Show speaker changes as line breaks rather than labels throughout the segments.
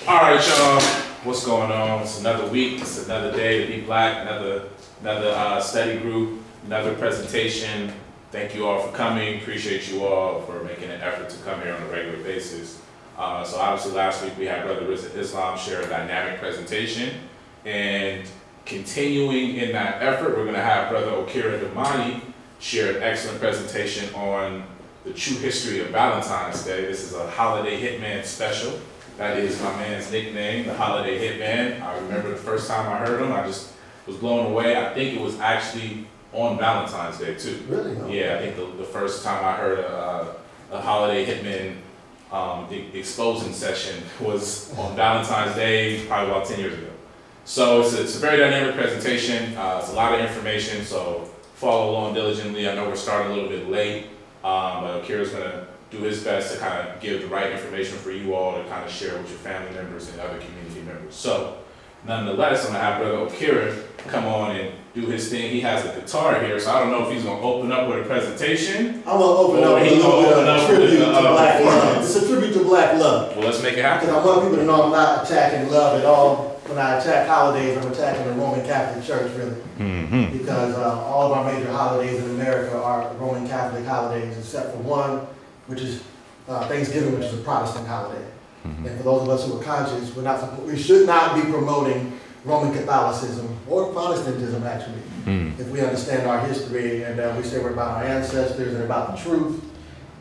All right, y'all. What's going on? It's another week. It's another day to be black. Another study group. Another presentation. Thank you all for coming. Appreciate you all for making an effort to come here on a regular basis. So obviously last week we had Brother Rizza Islam share a dynamic presentation, and continuing in that effort, we're going to have Brother Okera Damani share an excellent presentation on the true history of Valentine's Day. This is a Holiday Hitman special. That is my man's nickname, the Holiday Hitman. I remember the first time I heard him, I just was blown away. I think it was actually on Valentine's Day too.
Really?
Yeah, I think the first time I heard a Holiday Hitman exposing session was on Valentine's Day, probably about 10 years ago. So it's a very dynamic presentation. It's a lot of information, so follow along diligently. I know we're starting a little bit late, but Okera's going to do his best to kind of give the right information for you all to kind of share with your family members and other community members. So nonetheless, I'm going to have Brother Okera come on and do his thing. He has a guitar here, so I don't know if he's going to open up with a presentation.
I'm going to open up with a tribute to Black love. It's a tribute to Black love.
Well, let's make it happen.
Because I want people to know I'm not attacking love at all. When I attack holidays, I'm attacking the Roman Catholic Church, really.
Mm-hmm.
Because all of our major holidays in America are Roman Catholic holidays, except for one, which is Thanksgiving, which is a Protestant holiday. Mm-hmm. And for those of us who are conscious, we should not be promoting Roman Catholicism or Protestantism, actually. Mm. If we understand our history and we say we're about our ancestors and about the truth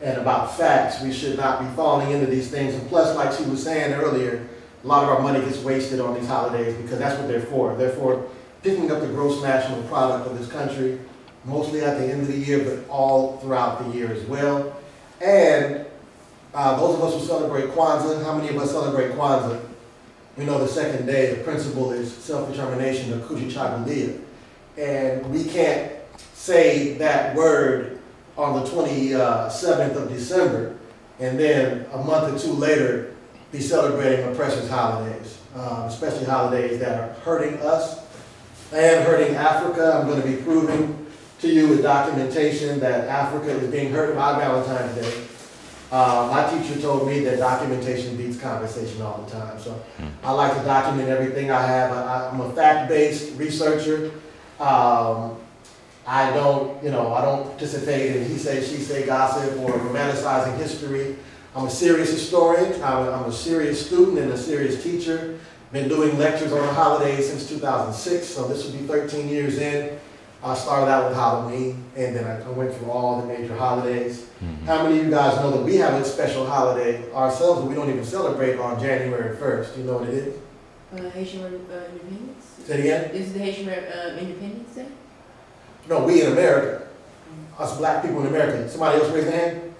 and about facts, we should not be falling into these things. And plus, like she was saying earlier, a lot of our money gets wasted on these holidays because that's what they're for. They're for picking up the gross national product of this country, mostly at the end of the year, but all throughout the year as well. And those of us who celebrate Kwanzaa, how many of us celebrate Kwanzaa? We know the second day, the principle is self-determination, the Kujichagulia. And we can't say that word on the 27th of December and then a month or two later be celebrating oppressors' holidays, especially holidays that are hurting us and hurting Africa. I'm going to be proving to you with documentation that Africa is being hurt by Valentine's Day. My teacher told me that documentation beats conversation all the time. So I like to document everything I have. I'm a fact-based researcher. I don't participate in he say, she say gossip or romanticizing history. I'm a serious historian. I'm a serious student and a serious teacher. Been doing lectures on the holidays since 2006, so this will be 13 years in. I started out with Halloween, and then I went through all the major holidays. Mm-hmm. How many of you guys know that we have a special holiday ourselves, but we don't even celebrate on January 1st? Do you know what it is?
Haitian Independence?
Say it again?
Is it the Haitian Independence Day?
No, we in America. Us black people in America. Somebody else raise their hand?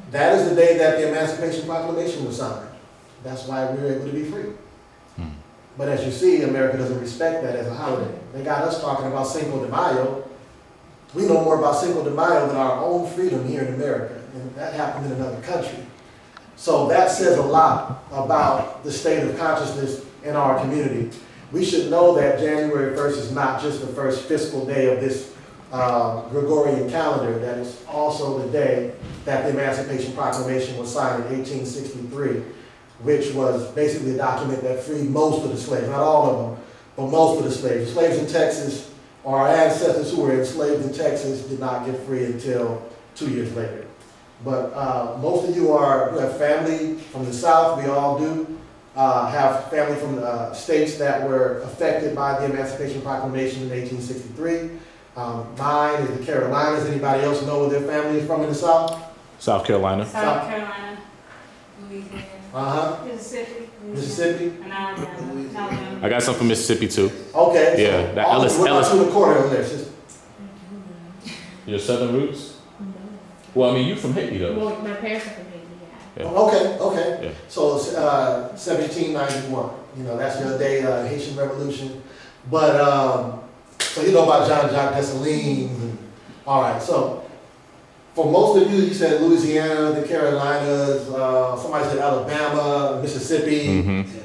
That is the day that the Emancipation Proclamation was signed. That's why we were able to be free. But as you see, America doesn't respect that as a holiday. They got us talking about Cinco de Mayo. We know more about Cinco de Mayo than our own freedom here in America. And that happened in another country. So that says a lot about the state of consciousness in our community. We should know that January 1st is not just the first fiscal day of this Gregorian calendar. That is also the day that the Emancipation Proclamation was signed in 1863. Which was basically a document that freed most of the slaves, not all of them, but most of the slaves. The slaves in Texas, or our ancestors who were enslaved in Texas, did not get free until 2 years later. But most of you who have family from the South, we all do, have family from states that were affected by the Emancipation Proclamation in 1863. Mine is the Carolinas. Anybody else know where their family is from in the South?
South Carolina.
South Carolina, Louisiana.
Mississippi.
And Alabama.
I got some from Mississippi too.
Okay.
Yeah,
so
that Ellis.
What about you in the corner over there, sister?
Your southern roots?
No.
Well, I mean, you from Haiti though.
Well, my parents are from Haiti, yeah.
Okay.
Yeah.
So 1791. You know, that's your day, Haitian Revolution. But so you know about Jean-Jacques Dessalines. All right. So for most of you, you said Louisiana, the Carolinas. Somebody said Alabama, Mississippi. Mm-hmm.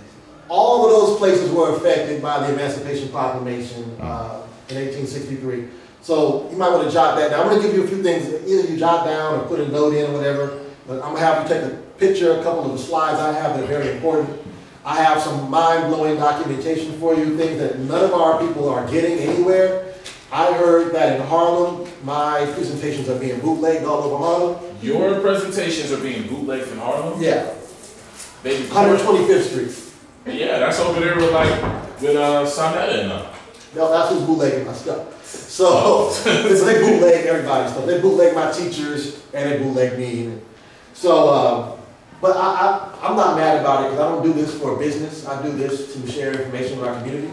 All of those places were affected by the Emancipation Proclamation in 1863. So you might want to jot that down. I'm going to give you a few things. Either you jot down or put a note in or whatever. But I'm going to have you take a picture, a couple of the slides I have that are very important. I have some mind-blowing documentation for you, things that none of our people are getting anywhere. I heard that in Harlem, my presentations are being bootlegged all over Harlem.
Your presentations are being bootlegged in Harlem?
Yeah.
They
125th Street.
Yeah, that's over there with Sonetta and them.
No, that's who's bootlegging my stuff. So, they bootleg everybody's stuff. They bootleg my teachers, and they bootleg me. So, but I'm not mad about it, because I don't do this for business. I do this to share information with our community.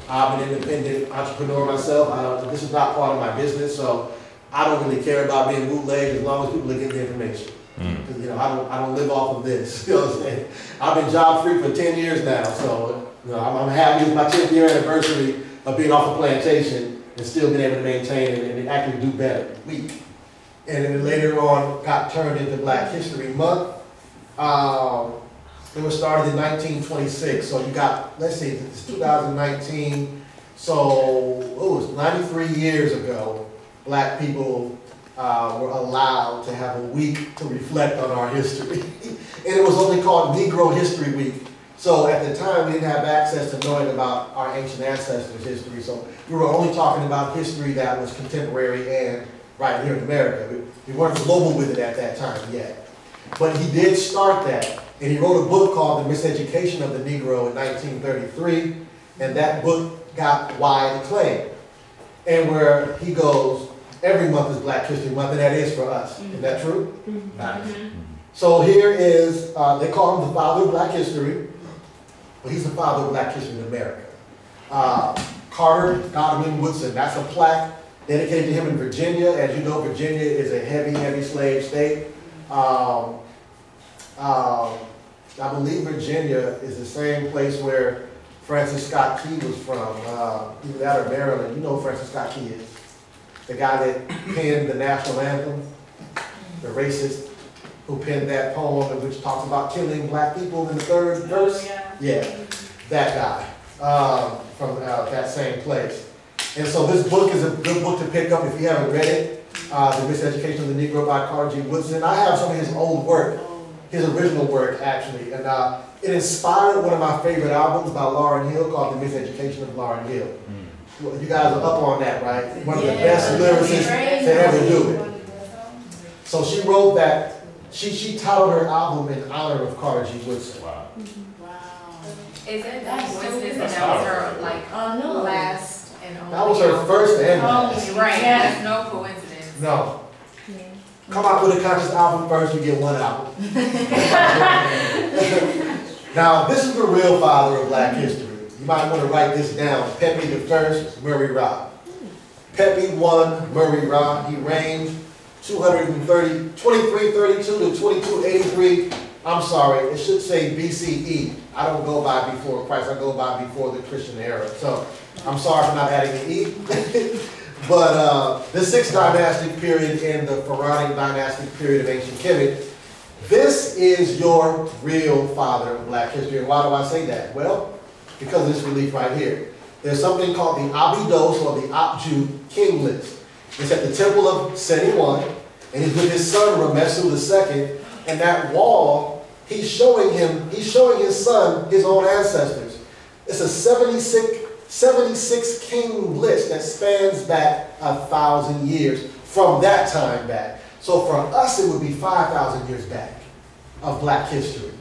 I'm an independent entrepreneur myself. This is not part of my business, so I don't really care about being bootlegged as long as people are getting the information. Because, you know, I don't live off of this. You know what I'm saying? I've been job free for 10 years now, so you know, I'm happy with my 10th year anniversary of being off the plantation and still being able to maintain and actually do better week. And then later on got turned into Black History Month. It was started in 1926, so you got, let's see, it's 2019, so it was 93 years ago, Black people were allowed to have a week to reflect on our history. And it was only called Negro History Week. So at the time, we didn't have access to knowing about our ancient ancestors' history, so we were only talking about history that was contemporary and right here in America. We weren't global with it at that time yet. But he did start that. And he wrote a book called The Miseducation of the Negro in 1933, and that book got wide acclaim. And where he goes, every month is Black History Month, and that is for us. Is that true? Nice. So here is, they call him the father of Black history, but he's the father of Black history in America. Carter Godwin Woodson, that's a plaque dedicated to him in Virginia. As you know, Virginia is a heavy, heavy slave state. I believe Virginia is the same place where Francis Scott Key was from, either that or Maryland. You know who Francis Scott Key is. The guy that penned the national anthem, the racist who penned that poem which talks about killing Black people in the third verse. Yeah, that guy from that same place. And so this book is a good book to pick up if you haven't read it. The Miseducation of the Negro by Carter G. Woodson. I have some of his old work. His original work, actually, and it inspired one of my favorite albums by Lauryn Hill called The Miseducation of Lauryn Hill. Well, you guys are up on that, right? One of the best lyricists to ever do it. So she wrote that, she titled her album in honor of Carter G. Woodson.
Wow.
Is it that coincidence that that was her, like, last and only?
That was her first and last.
Right, that's no coincidence.
No. Come out with a conscious album first, you get one album. Now, this is the real father of Black history. You might want to write this down. Pepe I, Murray Ra. Pepe I, Murray Ra. He reigned 2332 to 2283. I'm sorry, it should say BCE. I don't go by before Christ, I go by before the Christian era. So, I'm sorry for not adding the E. But the 6th dynastic period and the Pharaonic dynastic period of ancient Kemet, this is your real father of Black history. And why do I say that? Well, because of this relief right here. There's something called the Abydos or the Abju king list. It's at the temple of Seti I, and he's with his son Ramesu II. And that wall, he's showing his son his own ancestors. It's a 76 king list that spans back 1,000 years from that time back. So for us, it would be 5,000 years back of Black history.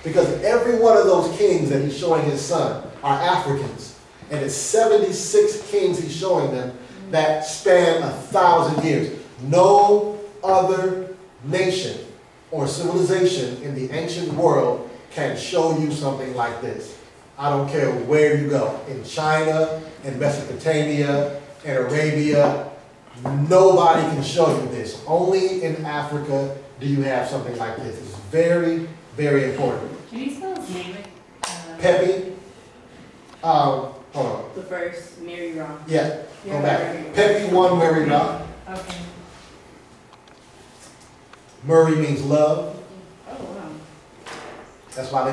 Because every one of those kings that he's showing his son are Africans. And it's 76 kings he's showing them that span 1,000 years. No other nation or civilization in the ancient world can show you something like this. I don't care where you go. In China, in Mesopotamia, in Arabia, nobody can show you this. Only in Africa do you have something like this. It's very, very important.
Can you spell his name?
Pepe, hold on.
The first, Mary Ra.
Yeah, go back. Pepe I, Murray Ra.
Okay.
Murray means love.
Oh, wow.
That's why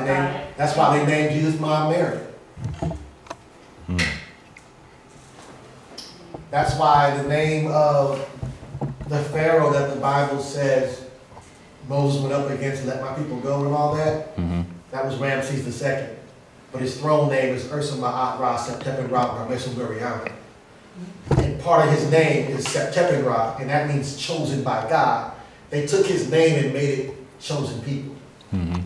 they named Jesus Mom Mary. That's why the name of the Pharaoh that the Bible says Moses went up against, let my people go and all that, that was Ramses II. but his throne name is Ursa Ma'at Ra Septepen Ra Ramesumuriana. And part of his name is Septepen Ra, and that means chosen by God. They took his name and made it chosen people.
Mm-hmm.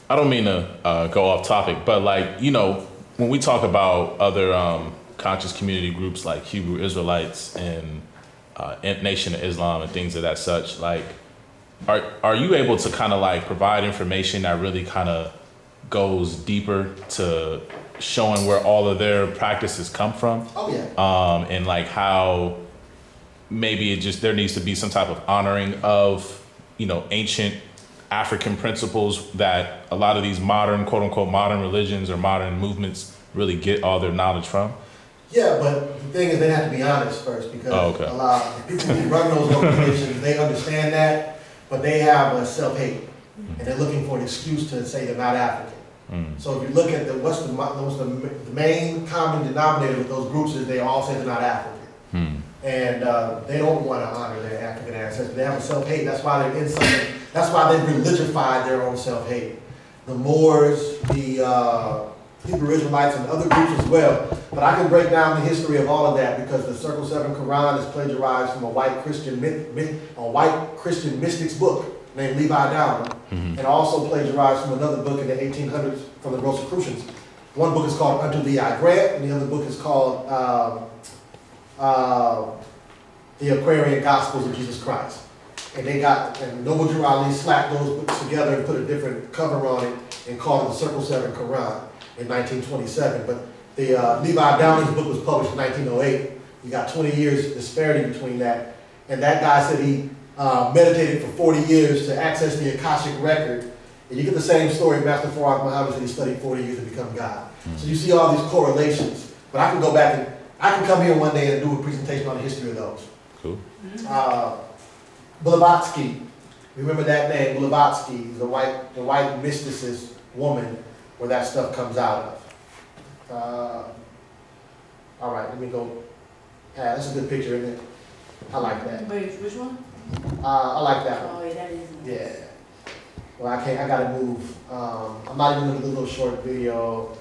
I don't mean to go off topic, but like, you know, when we talk about other conscious community groups like Hebrew Israelites and Nation of Islam and things of that such, like, are you able to kind of like provide information that really kind of goes deeper to showing where all of their practices come from?
Oh yeah.
And like how maybe there needs to be some type of honoring of, you know, ancient African principles that a lot of these modern, quote unquote, modern religions or modern movements really get all their knowledge from?
Yeah, but the thing is they have to be honest first, because a lot of people who run those organizations, they understand that, but they have a self-hate, and they're looking for an excuse to say they're not African. So if you look at what's the main common denominator with those groups is they all say they're not African. And they don't want to honor their African ancestors. They have a self-hate. That's why they're in something. That's why they've religified their own self-hate. The Moors, the Hebrew Israelites, and other groups as well. But I can break down the history of all of that because the Circle 7 Quran is plagiarized from a white Christian mystic's book named Levi Downer, and also plagiarized from another book in the 1800s from the Rosicrucians. One book is called Unto Thee I Grant, and the other book is called The Aquarian Gospels of Jesus Christ. And Noble Drew Ali slapped those books together and put a different cover on it and called it the Circle 7 Quran in 1927. But the Levi Downey's book was published in 1908. You got 20 years disparity between that. And that guy said he meditated for 40 years to access the Akashic record. And you get the same story. Master Farad Muhammad said he studied 40 years to become God. So you see all these correlations. But I can go back and I can come here one day and do a presentation on the history of those.
Cool.
Blavatsky, remember that name, Blavatsky, the white mysticist woman where that stuff comes out of. All right, let me go. Yeah, that's a good picture, isn't it? I like that.
Wait, which one?
I like that one.
Oh, yeah, that is nice.
Yeah. Well, I gotta move. I'm not even gonna do a little short video.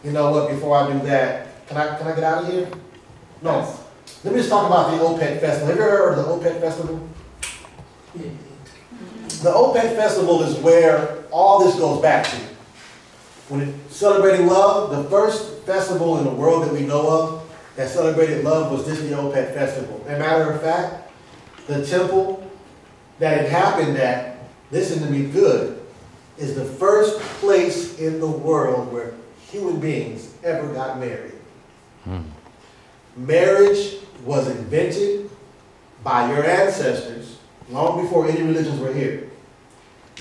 You know what, before I do that, can I get out of here? No. Yes. Let me just talk about the OPEC Festival. Have you ever heard of the OPEC Festival? Yeah. The OPEC Festival is where all this goes back to. When it's celebrating love, the first festival in the world that we know of that celebrated love was this, the OPEC Festival. As a matter of fact, the temple that it happened at, listen to me good, is the first place in the world where human beings ever got married. Marriage was invented by your ancestors long before any religions were here.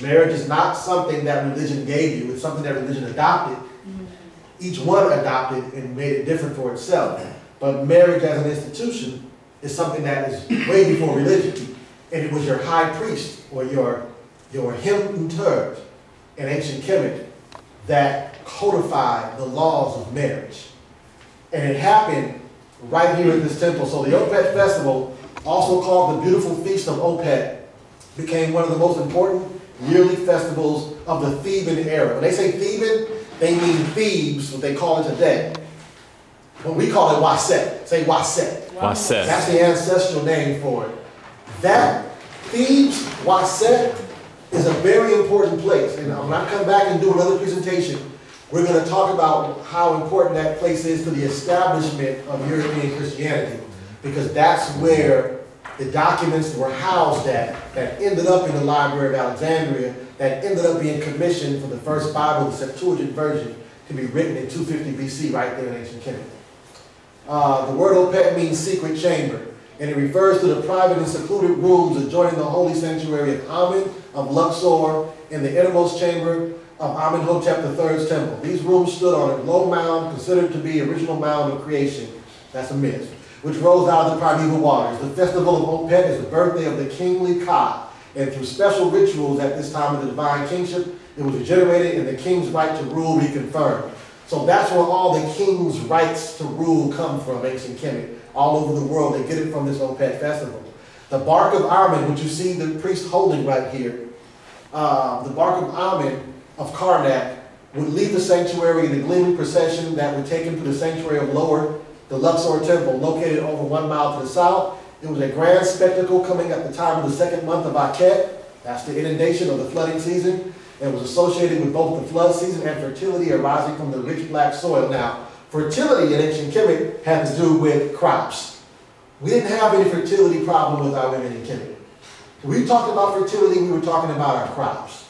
Marriage is not something that religion gave you, it's something that religion adopted. Each one adopted and made it different for itself. But marriage as an institution is something that is way before religion. And it was your high priest or your him-uter in ancient Kemet that codified the laws of marriage. And it happened right here at this temple. So the Opet Festival, also called the Beautiful Feast of Opet, became one of the most important yearly festivals of the Theban era. When they say Theban, they mean Thebes, what they call it today. But we call it Waset. Say Waset.
Waset.
That's the ancestral name for it. That Thebes, Waset, is a very important place. And when I come back and do another presentation, we're going to talk about how important that place is to the establishment of European Christianity. Because that's where the documents were housed at, that ended up in the Library of Alexandria, that ended up being commissioned for the first Bible, the Septuagint version, to be written in 250 BC right there in ancient Kemet. The word Opet means secret chamber, and it refers to the private and secluded rooms adjoining the holy sanctuary of Amen of Luxor in the innermost chamber of Amenhotep III's temple. These rooms stood on a low mound considered to be the original mound of creation. That's a myth, which rose out of the primeval waters. The festival of Opet is the birthday of the kingly Ka, and through special rituals at this time of the divine kingship, it was regenerated and the king's right to rule reconfirmed. So that's where all the king's rights to rule come from, ancient Kemet. All over the world, they get it from this Opet festival. The bark of Amen, which you see the priest holding right here, the bark of Amen of Karnak would leave the sanctuary in a gleaming procession that would take him to the sanctuary of Lower, the Luxor Temple, located over 1 mile to the south. It was a grand spectacle coming at the time of the second month of Akhet. That's the inundation of the flooding season. And was associated with both the flood season and fertility arising from the rich black soil. Now, fertility in ancient Kemet had to do with crops. We didn't have any fertility problem with our women in Kemet. When we talked about fertility, we were talking about our crops.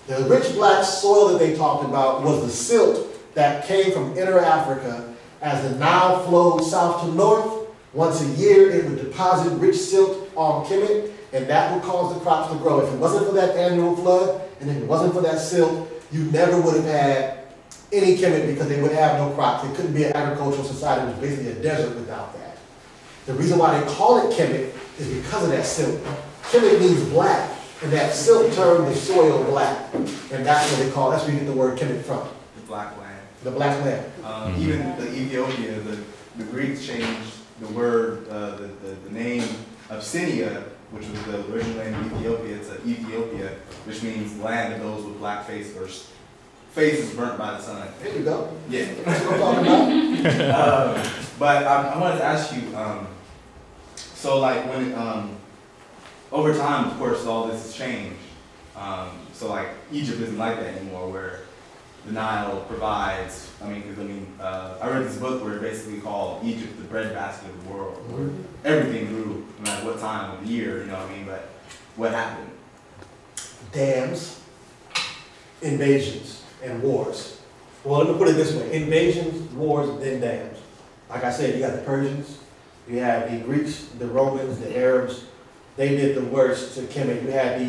The rich black soil that they talked about was the silt that came from inner Africa as the Nile flowed south to north. Once a year, it would deposit rich silt on Kemet, and that would cause the crops to grow. If it wasn't for that annual flood, and if it wasn't for that silt, you never would have had any Kemet because they would have no crops. It couldn't be an agricultural society. It was basically a desert without that. The reason why they call it Kemet is because of that silt. Kemet means black, and that silt turned the soil black. And that's what they call, that's where you get the word Kemet from.
The black land.
The black land.
Even the Ethiopia, the Greeks changed the word, the name Abyssinia, which was the original name of Ethiopia, to Ethiopia, which means land of those with black faces burnt by the sun.
There you go.
Yeah.
That's what I'm talking about.
But I wanted to ask you, so like when, over time, of course, all this has changed. So like Egypt isn't like that anymore, where the Nile provides, I read this book where it basically called Egypt the breadbasket of the world, where everything grew, no matter what time of the year, you know what I mean, but what happened?
Dams, invasions, and wars. Well, let me put it this way. Invasions, wars, then dams. Like I said, you got the Persians, you had the Greeks, the Romans, the Arabs. They did the worst to Kemet. You had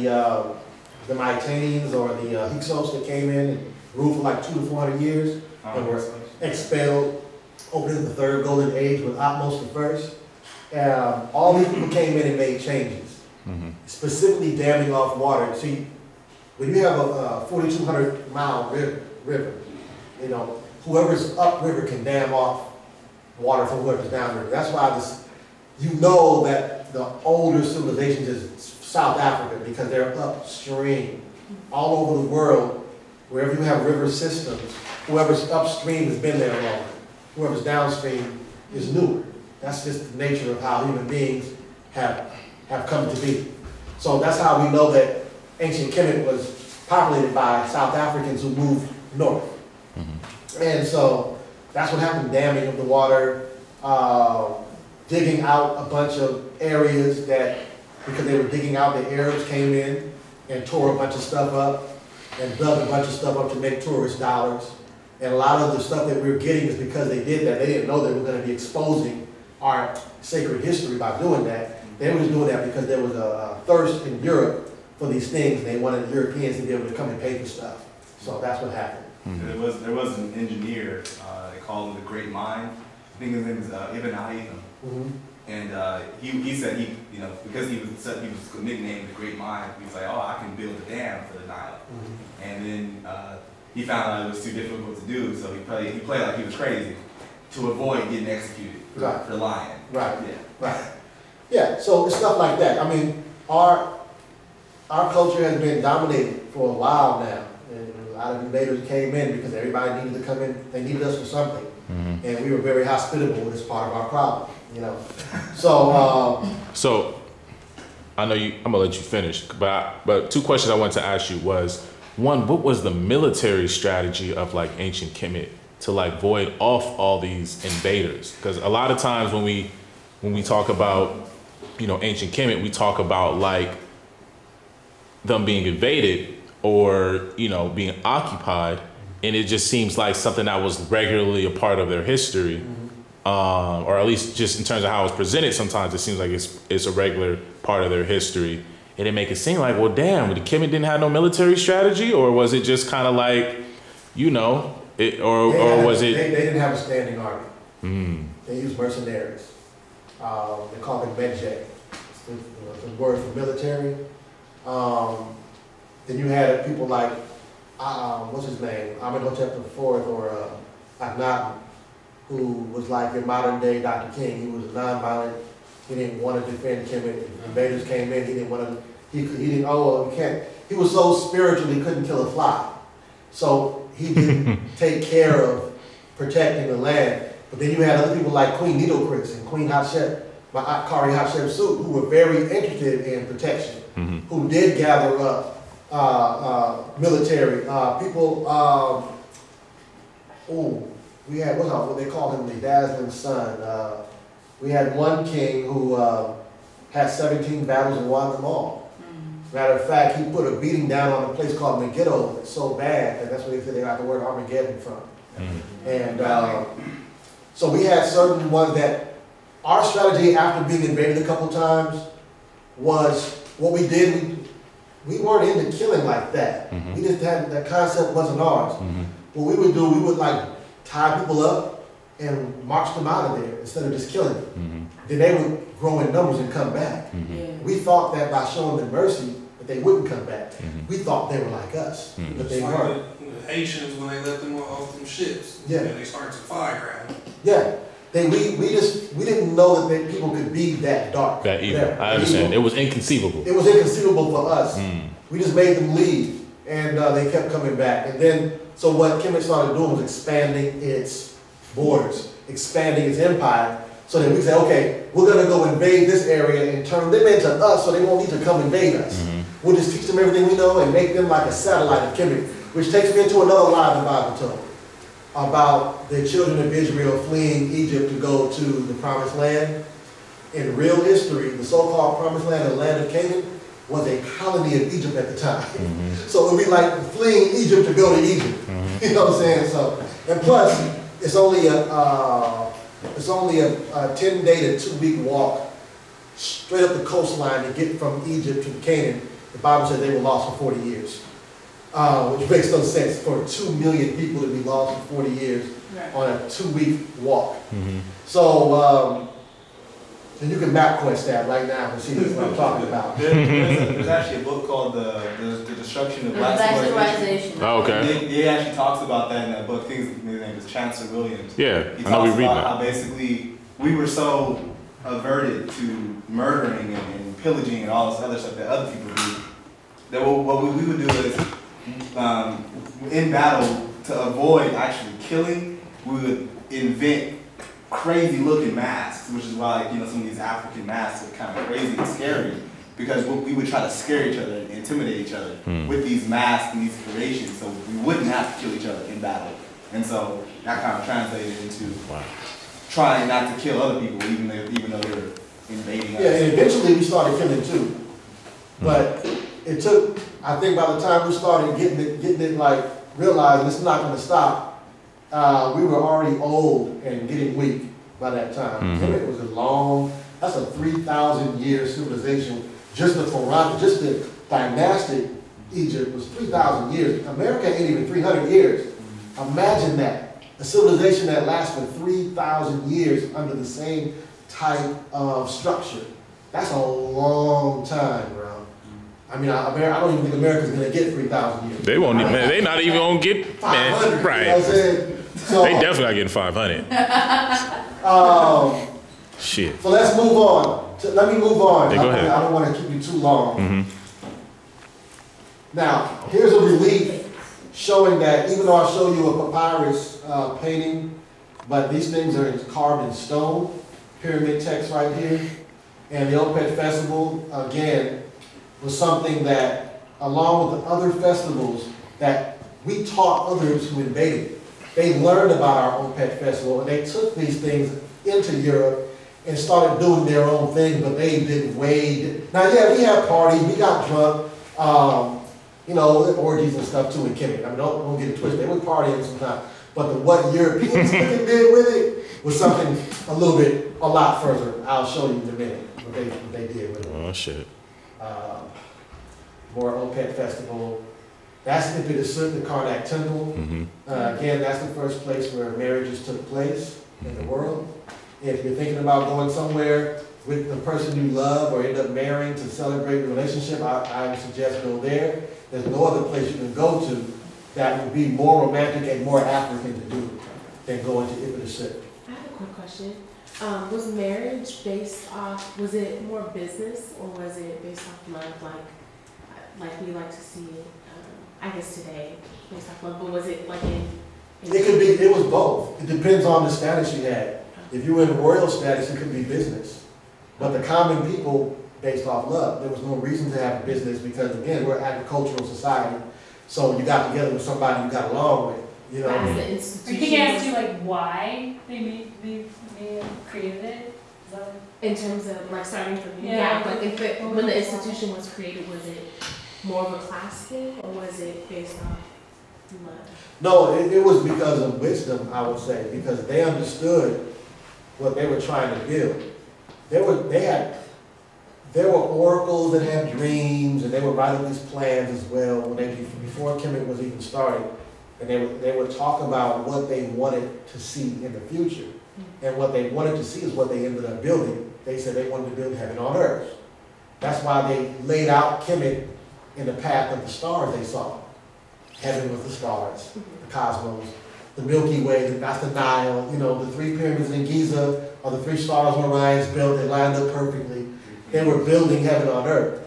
the Mycenaeans or the Hyksos that came in and ruled for like 200 to 400 years and were expelled, opening the third golden age with Ahmose the first. All these people came in and made changes, specifically damming off water. See, when you have a 4,200 mile river, you know, whoever's upriver can dam off water from whoever's downriver. That's why you know that the older civilizations is South Africa, because they're upstream. All over the world, wherever you have river systems, whoever's upstream has been there longer. Whoever's downstream is newer. That's just the nature of how human beings have come to be. So that's how we know that ancient Kemet was populated by South Africans who moved north. And so that's what happened, damming of the water, digging out a bunch of areas that, because they were digging out, the Arabs came in and tore a bunch of stuff up and dug a bunch of stuff up to make tourist dollars. And a lot of the stuff that we're getting is because they did that. They didn't know they were going to be exposing our sacred history by doing that. They were just doing that because there was a thirst in Europe for these things, and they wanted the Europeans to be able to come and pay for stuff. So that's what happened.
There was an engineer, they called him the Great Mind. I think his name is Ibn Haytham. And he said because he was nicknamed the Great Mind, he was like, oh, I can build a dam for the Nile. And then he found out it was too difficult to do, so he played like he was crazy to avoid getting executed for lying.
Right.
Yeah.
Right. Yeah. So it's stuff like that. I mean, our culture has been dominated for a while now, and a lot of invaders came in because everybody needed to come in. They needed us for something, and we were very hospitable as part of our problem. You know,
so I know I'm gonna let you finish, but two questions I wanted to ask you was, one, what was the military strategy of like ancient Kemet to like void off all these invaders? Because a lot of times when we talk about, you know, ancient Kemet, we talk about like them being invaded or, you know, being occupied, and it just seems like something that was regularly a part of their history. Or at least just in terms of how it's presented, sometimes it seems like it's a regular part of their history. And it make it seem like, well, damn, the Kemet didn't have no military strategy, or was it just kind of like, you know, They didn't have a standing army. They used mercenaries. They called them medjay. It's the word for military. Then you had people like, what's his name? Amenhotep IV or Akhenaten, who was like your modern day Dr. King. He was nonviolent. He didn't want to defend Kemet. If invaders came in, he didn't want to, he didn't, oh, well, you can't. He was so spiritual he couldn't kill a fly. So
he didn't take care of protecting the land. But then you had other people like Queen Needlecrix and Queen Kari Hatshepsut, who were very interested in protection, who did gather up military people. We had what they call him, the dazzling sun. We had one king who had 17 battles and won them all. Matter of fact, he put a beating down on a place called Megiddo. It's so bad that that's where they said they got the word Armageddon from. And so we had certain ones that our strategy after being invaded a couple times was what we did. We weren't into killing like that. We just had, that concept wasn't ours. What we would do, we would like tie people up and march them out of there instead of just killing them. Then they would grow in numbers and come back. We thought that by showing them mercy, that they wouldn't come back. We thought they were like us, but they weren't.
The Haitians, when they let them off them ships, and they started to fire at them.
Yeah. We didn't know that people could be that dark.
That evil. I understand. It was inconceivable.
It was inconceivable for us. We just made them leave, and they kept coming back. And then, so what Kemet started doing was expanding its borders, expanding its empire, so that we said, okay, we're going to go invade this area and turn them into us so they won't need to come invade us. We'll just teach them everything we know and make them like a satellite of Kemet, which takes me into another lie the Bible told about the children of Israel fleeing Egypt to go to the Promised Land. In real history, the so-called Promised Land, the land of Canaan, was a colony of Egypt at the time. So it would be like fleeing Egypt to go to Egypt. You know what I'm saying? So, and plus, it's only a 10-day to 2-week walk straight up the coastline to get from Egypt to Canaan. The Bible says they were lost for 40 years. Which makes no sense for 2 million people to be lost for 40 years on a 2-week walk. So, and you can map quest that right now and see what I'm talking about.
There's actually a book called The Destruction of Black Civilization.
Oh, okay.
He actually talks about that in that book. I think his name is Chancellor Williams.
Yeah,
he
I know we
talks
read
about
that.
how basically we were so averted to murdering and pillaging and all this other stuff that other people do, that what we would do is, in battle, to avoid actually killing, we would invent crazy looking masks, which is why, you know, some of these African masks are kind of crazy and scary, because we would try to scare each other and intimidate each other with these masks and these creations, so we wouldn't have to kill each other in battle. And so that kind of translated into trying not to kill other people, even though they're invading us.
Yeah, and eventually we started killing too. But it took, I think by the time we started getting it like, realizing it's not going to stop, we were already old and getting weak by that time. It was a long, that's a 3,000 year civilization. Just the pharaoh, just the dynastic Egypt was 3,000 years. America ain't even 300 years. Imagine that. A civilization that lasts for 3,000 years under the same type of structure. That's a long time, bro. I mean, I don't even think America's gonna get 3,000 years.
They won't, man, they not even gonna get,
500,
man, right.
You know what I'm saying? So,
They definitely not getting 500. Shit.
So let's move on. Let me move on.
Yeah, go ahead.
I don't want to keep you too long. Now, here's a relief showing that, even though I show you a papyrus painting, but these things are carved in stone, pyramid text right here. And the Opet Festival, again, was something that, along with the other festivals, that we taught others who invaded. They learned about our Opet Festival, and they took these things into Europe and started doing their own thing, but they did way. Now, yeah, we had parties, we got drunk, you know, orgies and stuff too in Kemet. I mean, don't get it twisted. They would partying sometimes. But what Europeans did with it was something a lot further. I'll show you in a minute what they did with it.
Oh, shit.
More Opet Festival. That's the Karnak Temple. Again, that's the first place where marriages took place in the world. If you're thinking about going somewhere with the person you love or end up marrying to celebrate your relationship, I would suggest go there. There's no other place you can go to that would be more romantic and more African to do than going to Ibn-Sip.
I have a quick question. Was marriage based off, was it more business or was it based off love, like we like to see it? I I guess today, based off love, but was it like in?
It could be, it was both. It depends on the status you had. If you were in royal status, it could be business. But the common people, based off love, there was no reason to have a business because, again, we're an agricultural society. So you got together with somebody you got along with, you know.
As the
Or
institution.
can you ask you like why they created it? Is that what-
In terms of like starting from
Yeah.
like if it, when the institution was created, was it more of a class thing or was it based on love?
No, it was because of wisdom, I would say, because they understood what they were trying to build. There were oracles that had dreams, and they would write up these plans as well when before Kemet was even started. And they would talk about what they wanted to see in the future. And what they wanted to see is what they ended up building. They said they wanted to build heaven on earth. That's why they laid out Kemet in the path of the stars they saw. Heaven was the stars, the cosmos, the Milky Way, that's the Nile, you know, the 3 pyramids in Giza are the 3 stars on Orion's belt, they lined up perfectly. They were building heaven on earth.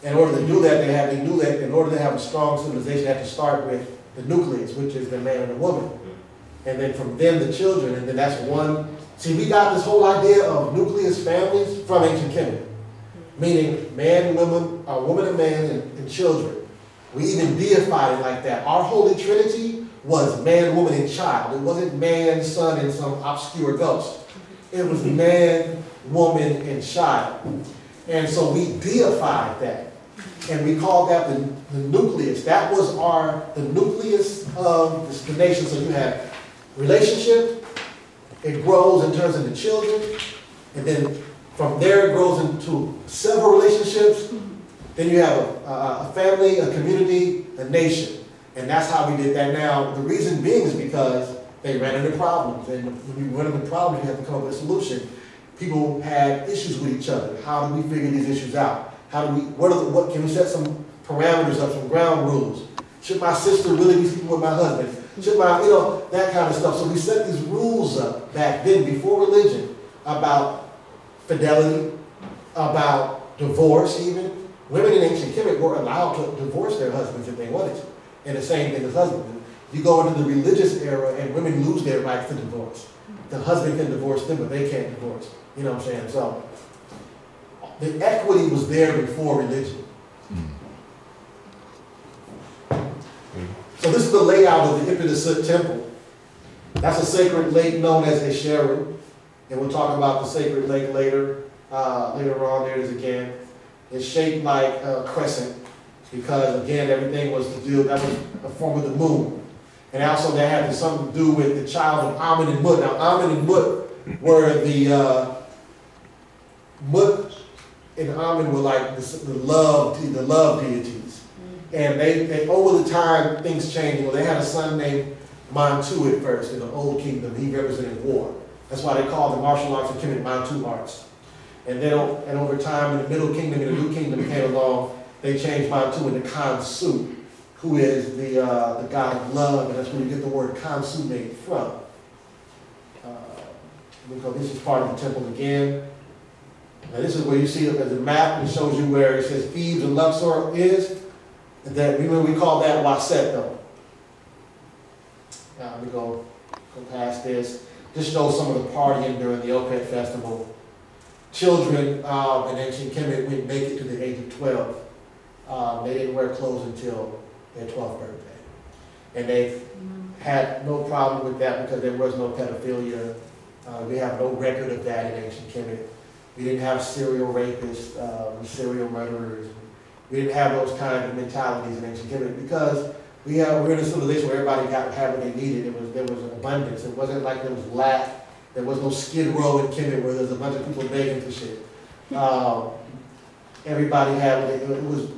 In order to do that, they knew that in order to have a strong civilization, they had to start with the nucleus, which is the man and the woman. And then from them, the children, and then that's one. See, we got this whole idea of nucleus families from ancient Kemet, meaning man, woman, woman and man, and children. We even deified it like that. Our Holy Trinity was man, woman, and child. It wasn't man, son, and some obscure ghost. It was man, woman, and child. And so we deified that. And we called that the nucleus. That was the nucleus of the nation. So you have relationship, it grows in terms of the children, and then from there it grows into several relationships. Then you have a family, a community, a nation. And that's how we did that. Now, the reason being is because they ran into problems. And when you run into problems, you have to come up with a solution. People had issues with each other. How do we figure these issues out? How do we, what can we set some parameters up, some ground rules? Should my sister really be sleeping with my husband? Should my, you know, that kind of stuff. So we set these rules up back then, before religion, about fidelity, about divorce even. Women in ancient Kemet were allowed to divorce their husbands if they wanted to. And the same thing as husbands. You go into the religious era and women lose their rights to divorce. The husband can divorce them, but they can't divorce. You know what I'm saying? So the equity was there before religion. So this is the layout of the Ipidasut temple. That's a sacred lake known as Esheru. And we'll talk about the sacred lake later. Later on, there it is again. It's shaped like a crescent because, again, everything was to do, that was a form of the moon. And also that had something to do with the child of Amun and Mut. Now, Amun and Mut were Mut and Amun were like the love deities. And they over the time, things changed. Well, they had a son named Mantu at first in the Old Kingdom. He represented war. That's why they called the martial arts of Kemet Mantu arts. And then over time, in the Middle Kingdom and the New Kingdom came along, they changed Mantu into Khonsu, who is the god of love, and that's where you get the word consummate from. Because this is part of the temple again. Now this is where you see it as a map, and it shows you where it says Thebes and Luxor is. And that we call that Waset though. Now we go past this. This shows some of the partying during the Opet festival. Children in ancient Kemet would make it to the age of 12. They didn't wear clothes until their 12th birthday. And they had no problem with that because there was no pedophilia. We have no record of that in ancient Kemet. We didn't have serial rapists, serial murderers. We didn't have those kind of mentalities in ancient Kemet because we're in a civilization where everybody had what they needed. There was an abundance. It wasn't like there was lack. There was no Skid Row in Kemet where there's a bunch of people begging for shit. Everybody had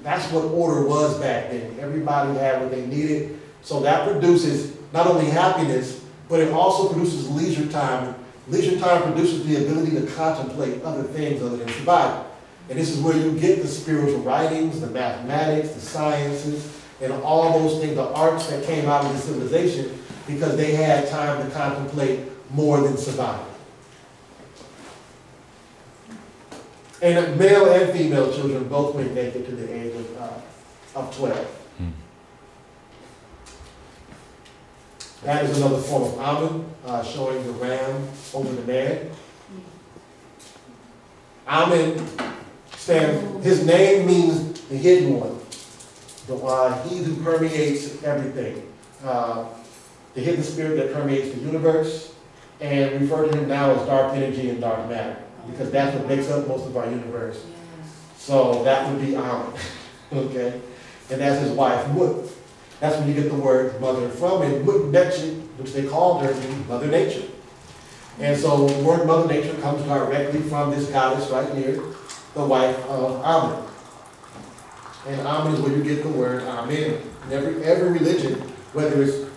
that's what order was back then. Everybody had what they needed. So that produces not only happiness, but it also produces leisure time. Leisure time produces the ability to contemplate other things other than survival. And this is where you get the spiritual writings, the mathematics, the sciences, and all those things, the arts that came out of the civilization because they had time to contemplate more than survival. And male and female children both went naked to the age of 12. That is another form of Amun, showing the ram over the man. Amun stands, his name means the hidden one. He who permeates everything. The hidden spirit that permeates the universe. And we refer to him now as dark energy and dark matter, because that's what makes up most of our universe. So that would be Amun, okay? And that's his wife, Mut. That's when you get the word mother from, and Mut Nechi, which they called her Mother Nature. And so the word Mother Nature comes directly from this goddess right here, the wife of Amun. And Amun is where you get the word Amen. In every religion, whether it's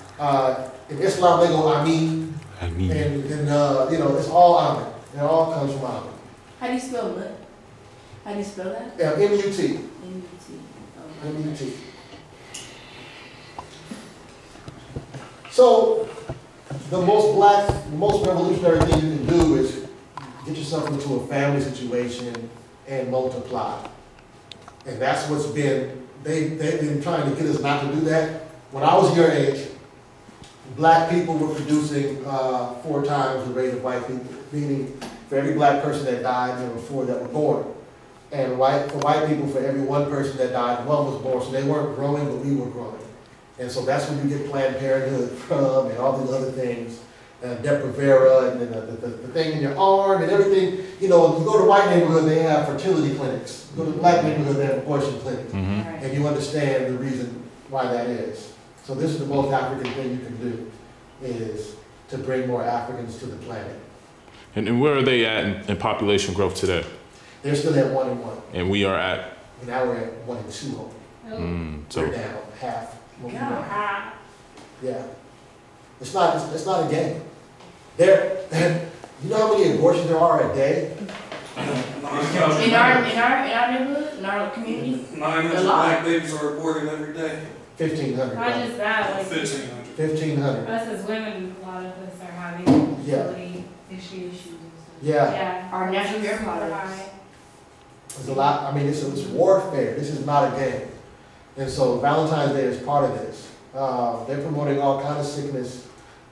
in Islam they go Amin, and you know, it's all Amen. It all comes from Amen.
How do you spell Mut? How do you spell that?
M-U-T.
M-U-T. Oh,
M-U-T. So, the most revolutionary thing you can do is get yourself into a family situation and multiply. And that's what's been, they've been trying to get us not to do that. When I was your age, black people were producing 4 times the rate of white people, meaning for every black person that died, there were 4 that were born. And for white people, for every 1 person that died, 1 was born. So they weren't growing, but we were growing. And so that's when you get Planned Parenthood from, and all these other things, Depo-Provera, and the thing in your arm, and everything. You know, if you go to white neighborhood, they have fertility clinics. You go to the black neighborhood, they have abortion clinics.
Right.
And you understand the reason why that is. So this is the most African thing you can do, is to bring more Africans to the planet.
And where are they at in population growth today?
They're still at 1 and 1.
And we are at?
And now we're at 1 and 2.
So
We're down half. Yeah. It's not a game. You know how many abortions there are a day?
In our neighborhood, in our community?
900 black babies are aborted every day.
1,500.
Not just that, like
1,500.
1,500.
us as women, a lot of us are having fertility issues.
Yeah.
Yeah.
Our natural hair
Super
products.
high.
There's a lot. I mean, it's warfare. This is not a game. And so Valentine's Day is part of this. They're promoting all kinds of sickness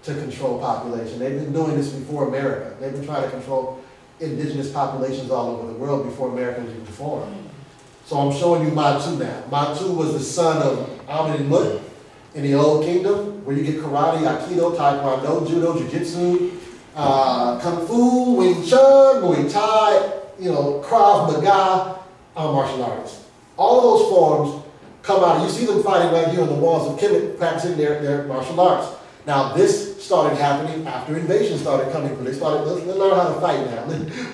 to control population. They've been doing this before America. They've been trying to control indigenous populations all over the world before America was even formed. So I'm showing you Mantu now. Mantu was the son of Amun and Mut in the Old Kingdom, where you get karate, aikido, taekwondo, judo, jiu-jitsu, kung fu, Wing Chun, Muay Thai, you know, Krav Maga, martial arts. All of those forms come out. You see them fighting right here on the walls of Kemet, practicing their martial arts. Now this started happening after invasions started coming through. They started, let's learn how to fight now.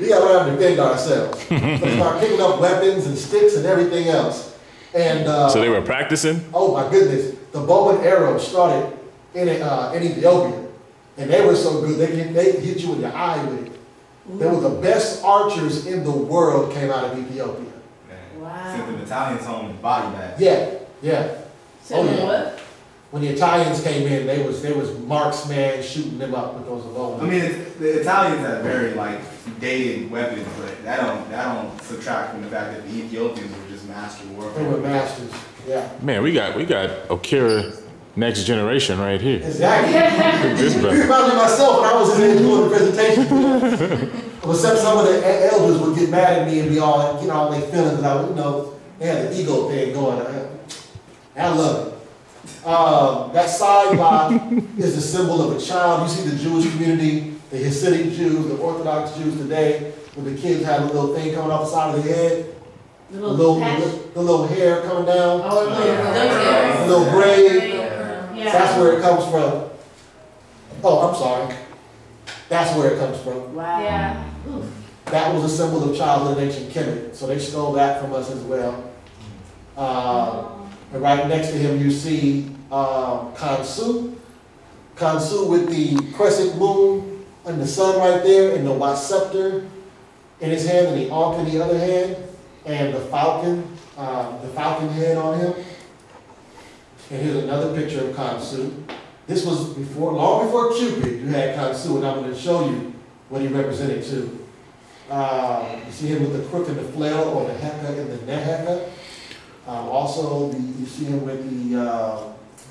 We gotta learn how to defend ourselves. So they started picking up weapons and sticks and everything else. And
so they were practicing?
Oh my goodness. The bow and arrow started in Ethiopia. And they were so good, they hit you in your eye with it. They were the best archers in the world came out of Ethiopia.
Wow.
Sent the Italians home in body bags.
Yeah.
So
yeah.
what?
When the Italians came in, they was marksmen shooting them up with those bows.
I mean, the Italians have very dated weapons, but that don't subtract from the fact that the Ethiopians were just master warfare.
They were masters. Yeah.
Man, we got Okera next generation right here.
Exactly.
This
You
brother.
reminded me myself when I was in doing the presentation. Except some of the elders would get mad at me and be all, you know, they feeling that they had the ego thing going. I love it. That side block is a symbol of a child. You see the Jewish community, the Hasidic Jews, the Orthodox Jews today, where the kids have a little thing coming off the side of their head, the little hair coming down, the little braid.
Yeah.
That's where it comes from. Oh, I'm sorry. That's where it comes from.
Wow.
Yeah.
That was a symbol of childhood in ancient Kemet, so they stole that from us as well. And right next to him, you see Kansu. Kansu with the crescent moon and the sun right there, and the white scepter in his hand, and the Ankh in the other hand, and the falcon head on him. And here's another picture of Kansu. This was long before Cupid, you had Kansu, and I'm going to show you what he represented too. You see him with the crook and the flail, or the heka and the neheka. Also, you see him with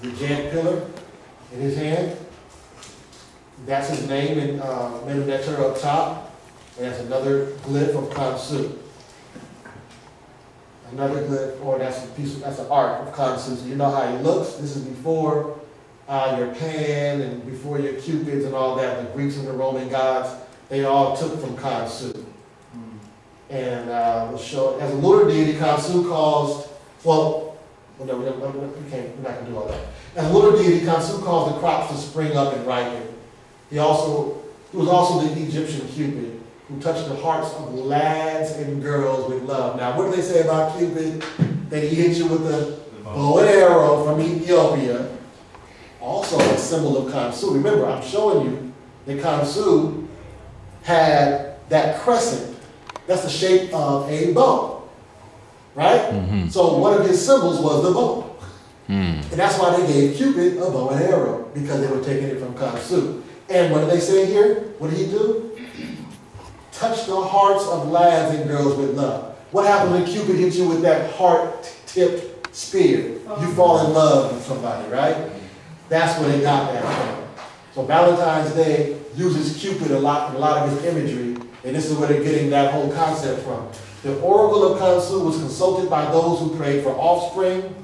the giant pillar in his hand. That's his name in Medu up top. And that's another glyph of Kansu. Another glyph, or that's an art of Kansu. So you know how he looks. This is before your Pan and before your Cupids and all that. The Greeks and the Roman gods, they all took from Kansu. And we'll show, as a lunar deity, Kansu caused, well, no, we're not going to do all that. As a lunar deity, Kansu caused the crops to spring up and ripen. He was also the Egyptian Cupid, who touched the hearts of lads and girls with love. Now, what do they say about Cupid? That he hit you with a bow and arrow from Ethiopia. Also a symbol of Kansu. Remember, I'm showing you that Kansu had that crescent. That's the shape of a bow, right? So one of his symbols was the bow. And that's why they gave Cupid a bow and arrow, because they were taking it from Kansu. And what do they say here? What did he do? Touch the hearts of lads and girls with love. What happens when Cupid hits you with that heart-tipped spear? You fall in love with somebody, right? That's where they got that from. So Valentine's Day uses Cupid a lot in a lot of his imagery, and this is where they're getting that whole concept from. The oracle of Kansu was consulted by those who prayed for offspring.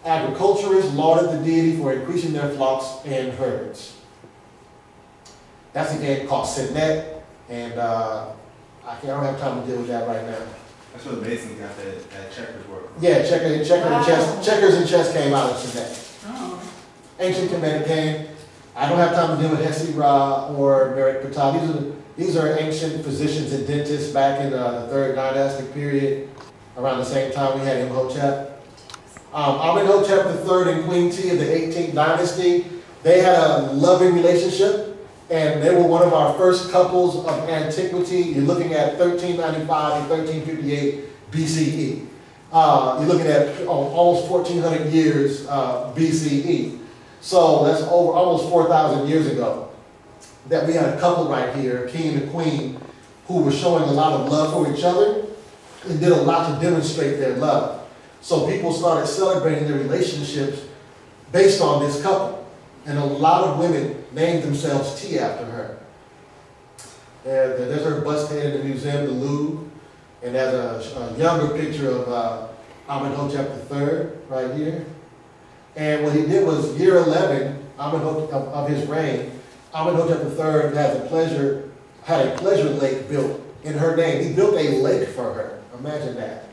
Agriculturists lauded the deity for increasing their flocks and herds. That's a game called Senet. And I don't have time to deal with that right now.
That's where the Masons got that checkers work.
Yeah, checkers and chess came out of Senet.
Oh.
Ancient Kemetic game. I don't have time to deal with Hesi Ra or Merit Ptah. These are ancient physicians and dentists back in the third dynastic period. Around the same time we had Imhotep. Amenhotep III and Queen T of the 18th dynasty, they had a loving relationship. And they were one of our first couples of antiquity. You're looking at 1395 and 1358 BCE. You're looking at almost 1400 years BCE. So that's over almost 4,000 years ago that we had a couple right here, king and queen, who were showing a lot of love for each other and did a lot to demonstrate their love. So people started celebrating their relationships based on this couple. And a lot of women named themselves T after her. There's her bust head in the museum, the Louvre. And there's a younger picture of Amenhotep III right here. And what he did was year 11 of his reign, Amenhotep III had a pleasure lake built in her name. He built a lake for her. Imagine that.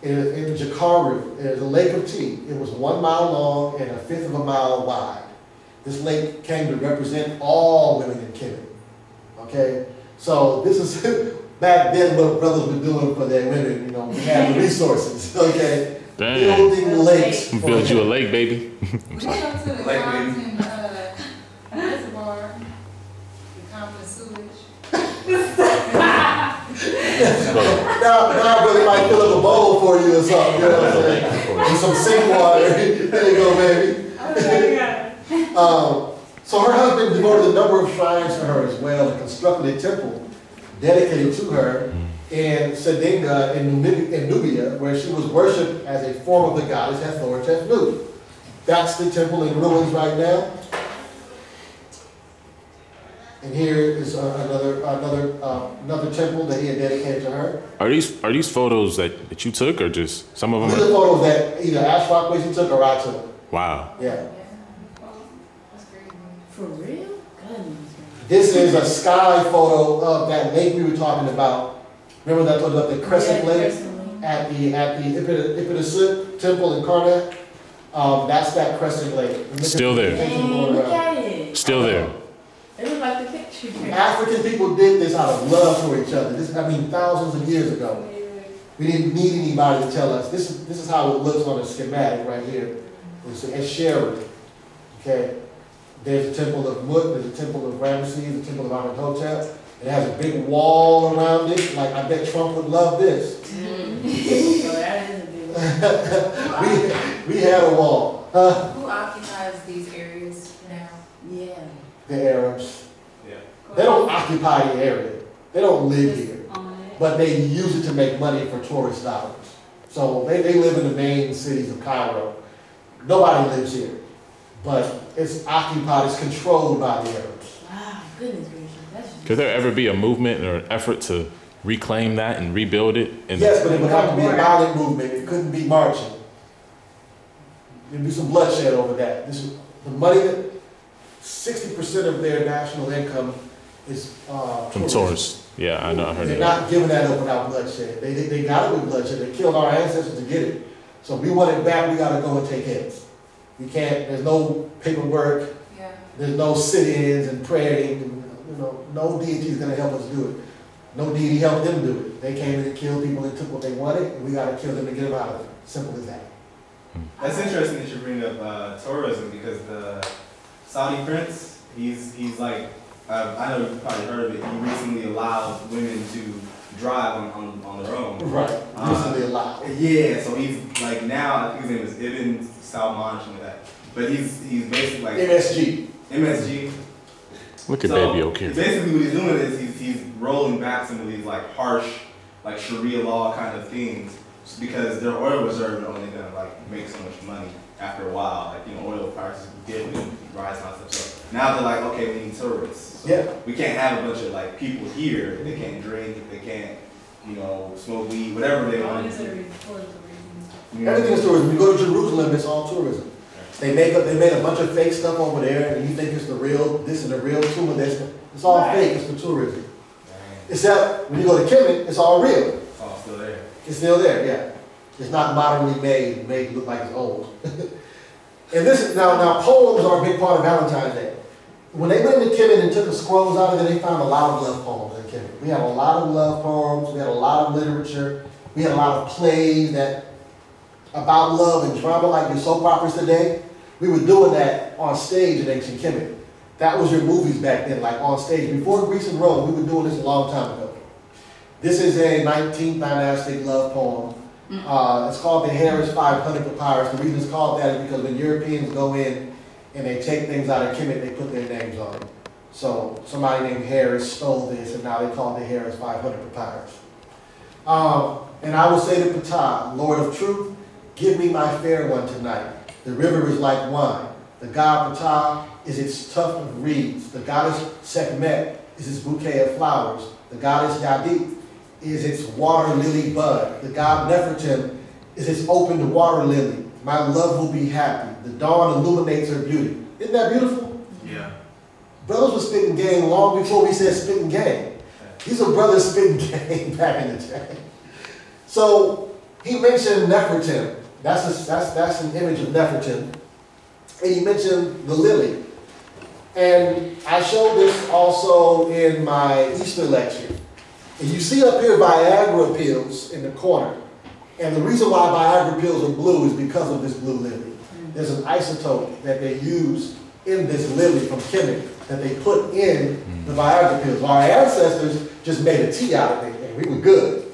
In Jakaru, there's a lake of tea. It was 1 mile long and 1/5 of a mile wide. This lake came to represent all women in Kemet. Okay? So this is back then what brothers were doing for their women, you know, we had the resources. Okay?
Damn.
Building lakes.
Build you a lake, baby.
We go to the Compton reservoir, the Compton sewage.
Now brother might fill up a bowl for you or something, you know what I'm saying? And some sink water. There you go, baby. So her husband devoted a number of shrines to her as well and constructed a temple dedicated to her in Sedinga in Nubia, where she was worshipped as a form of the goddess Hathor Tefnut. That's the temple in ruins right now. And here is another temple that he had dedicated to her.
Are these photos that you took, or just some of them?
These are photos that either Ash Rockways he took or I took.
Wow.
Yeah.
For real? Goodness.
This is a sky photo of that lake we were talking about. Remember that I told you about the Crescent Lake at the Ipidasut temple in Karnak? That's that Crescent Lake.
Still there.
Dang, look at it.
Still there.
It look like the picture.
African people did this out of love for each other. Thousands of years ago. We didn't need anybody to tell us. This is how it looks on a schematic right here. It's Esheru. Okay. There's a temple of Mut, there's a temple of Ramesses, a temple of Amenhotep. It has a big wall around it. Like, I bet Trump would love this.
So that is a big one.
we had a wall.
Who occupies these areas now?
Yeah.
The Arabs.
Yeah.
They don't occupy the area. They don't live here. But they use it to make money for tourist dollars. So they live in the main cities of Cairo. Nobody lives here. But it's occupied, it's controlled by the Arabs.
Goodness gracious, that's just.
Could there ever be a movement or an effort to reclaim that and rebuild it? And
Yes, but it would have to be a violent movement. It couldn't be marching. There'd be some bloodshed over that. This is the money that 60% of their national income is
from tourists. Yeah, I know. I heard
They're
that.
not giving that up without bloodshed. They got it with bloodshed. They killed our ancestors to get it. So if we want it back, we got to go and take hits. We can't. There's no paperwork.
Yeah.
There's no sit-ins and praying. No deity is going to help us do it. No deity helped them do it. They came in and killed people and took what they wanted, and we got to kill them to get them out of it. Simple as that.
That's interesting that you bring up tourism, because the Saudi prince, he's like, I know you've probably heard of it, he recently allowed women to drive on their own.
Right, recently allowed.
Yeah, so he's like now, I think his name is Ibn Salman, something like that. But he's basically like MSG.
Look at baby Okera.
Basically what he's doing is he's rolling back some of these like harsh, like Sharia law kind of things, because their oil reserves are only gonna like make so much money after a while. Like, oil prices dip and rise and stuff. So now they're like, okay, we need tourists. So we can't have a bunch of like people here. They can't drink, they can't, smoke weed, whatever they want to do.
Everything is tourism. You go to Jerusalem, it's all tourism. They made a bunch of fake stuff over there, and you think it's the real, this is the real tomb of this. It's all fake, it's for tourism. Except when you go to Kemet, it's all real.
It's all still there.
It's still there, yeah. It's not modernly made to look like it's old. And this is, now poems are a big part of Valentine's Day. When they went into Kemet and took the scrolls out of it, they found a lot of love poems in Kemet. We have a lot of love poems, we had a lot of literature, we had a lot of plays about love and drama like your soap operas today. We were doing that on stage in ancient Kemet. That was your movies back then, like on stage. Before Greece and Rome, we were doing this a long time ago. This is a 19th dynastic love poem. It's called the Harris 500 Papyrus. The reason it's called that is because when Europeans go in and they take things out of Kemet, they put their names on it. So somebody named Harris stole this, and now they call it the Harris 500 Papyrus. And I will say to Ptah, Lord of truth, give me my fair one tonight. The river is like wine. The god Ptah is its tuft of reeds. The goddess Sekhmet is its bouquet of flowers. The goddess Yadit is its water lily bud. The god Nefertim is its opened water lily. My love will be happy. The dawn illuminates her beauty. Isn't that beautiful?
Yeah.
Brothers were spitting game long before we said spitting game. These are brothers spitting game back in the day. So he mentioned Nefertim. That's an image of Nefertim. And he mentioned the lily. And I showed this also in my Easter lecture. And you see up here Viagra pills in the corner. And the reason why Viagra pills are blue is because of this blue lily. There's an isotope that they use in this lily from Kemet that they put in the Viagra pills. Our ancestors just made a tea out of it, and we were good.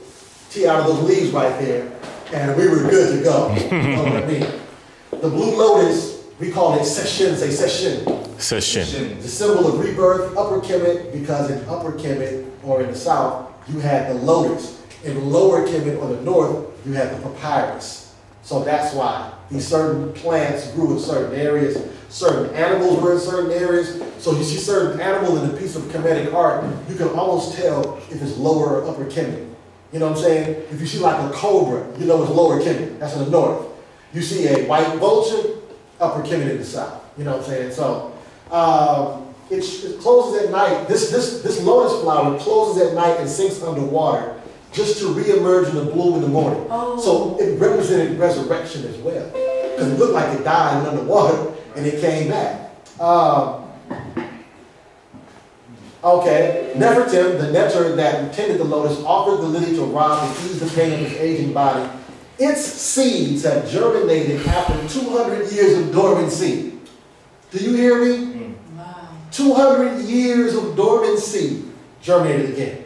Tea out of those leaves right there, and we were good to go. You know what I mean? The blue lotus, we call it Seshin, say Seshin.
Seshin.
The symbol of rebirth, Upper Kemet, because in Upper Kemet, or in the south, you had the lotus. In Lower Kemet, or the north, you had the papyrus. So that's why these certain plants grew in certain areas, certain animals were in certain areas. So you see certain animals in a piece of Kemetic art, you can almost tell if it's Lower or Upper Kemet. You know what I'm saying? If you see like a cobra, you know it's Lower Kemet, that's in the north. You see a white vulture, Upper Kemet in the south. You know what I'm saying? So it closes at night. This lotus flower closes at night and sinks underwater just to reemerge in the bloom in the morning.
Oh.
So it represented resurrection as well. Because it looked like it died underwater and it came back. Okay, Nefertim, the nectar that tended the lotus, offered the lily to Ra to ease the pain of his aging body. Its seeds have germinated after 200 years of dormancy. Do you hear me?
Wow.
200 years of dormancy germinated again.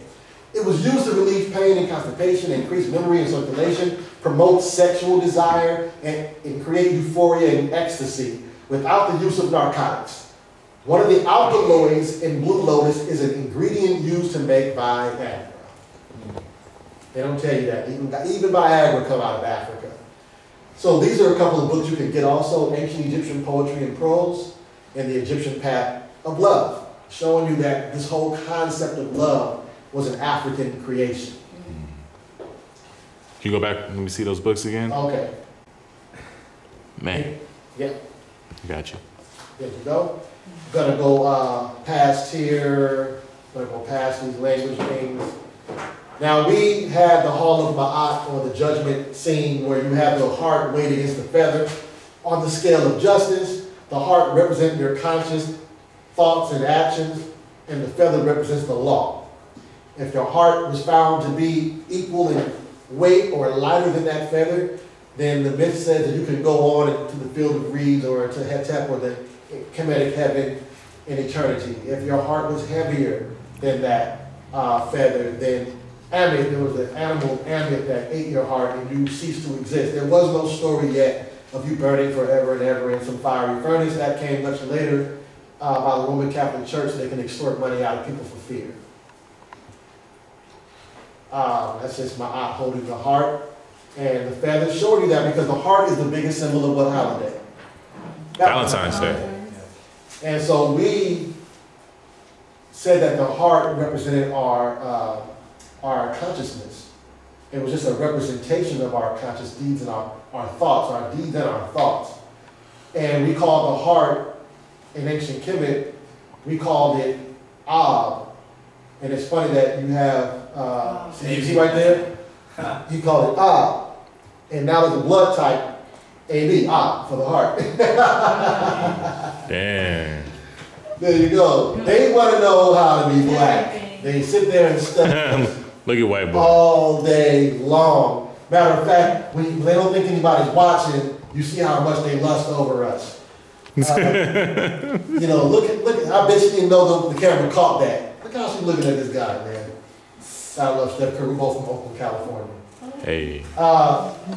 It was used to relieve pain and constipation, increase memory and circulation, promote sexual desire, and create euphoria and ecstasy without the use of narcotics. One of the alkaloids in blue lotus is an ingredient used to make Viagra. They don't tell you that. Even Viagra come out of Africa. So these are a couple of books you can get also, Ancient Egyptian Poetry and Prose, and The Egyptian Path of Love. showing you that this whole concept of love was an African creation.
Can you go back and let me see those books again?
Okay.
Man.
Yeah.
Got you.
There you go. Gonna go past here. Gonna go past these language things. Now we had the Hall of Ma'at, or the judgment scene, where you have the heart weighed against the feather. On the scale of justice, the heart represents your conscious thoughts and actions, and the feather represents the law. If your heart was found to be equal in weight or lighter than that feather, then the myth says that you can go on to the field of reeds or to Hetep or the Kemetic heaven in eternity. If your heart was heavier than that feather, then Amit, there was an animal Amit that ate your heart and you ceased to exist. There was no story yet of you burning forever and ever in some fiery furnace. That came much later by the Roman Catholic Church. They can extort money out of people for fear. That's just my aunt holding the heart. And the feather showed you that because the heart is the biggest symbol of what holiday?
Valentine's Day.
And so we said that the heart represented our consciousness. It was just a representation of our conscious deeds and our thoughts, our deeds and our thoughts. And we called the heart, in ancient Kemet, we called it Ab. And it's funny that you have, see right there? You call it Ab. And now there's a blood type, AB, Ab, for the heart.
Damn.
There you go. They want to know how to be black. They sit there and study
Look at white boy.
all day long. Matter of fact, when they don't think anybody's watching, you see how much they lust over us. You know, look at, I bet you didn't know the camera caught that. Look how she's looking at this guy, man. I love Steph Curry, both from Oakland, California.
Hey.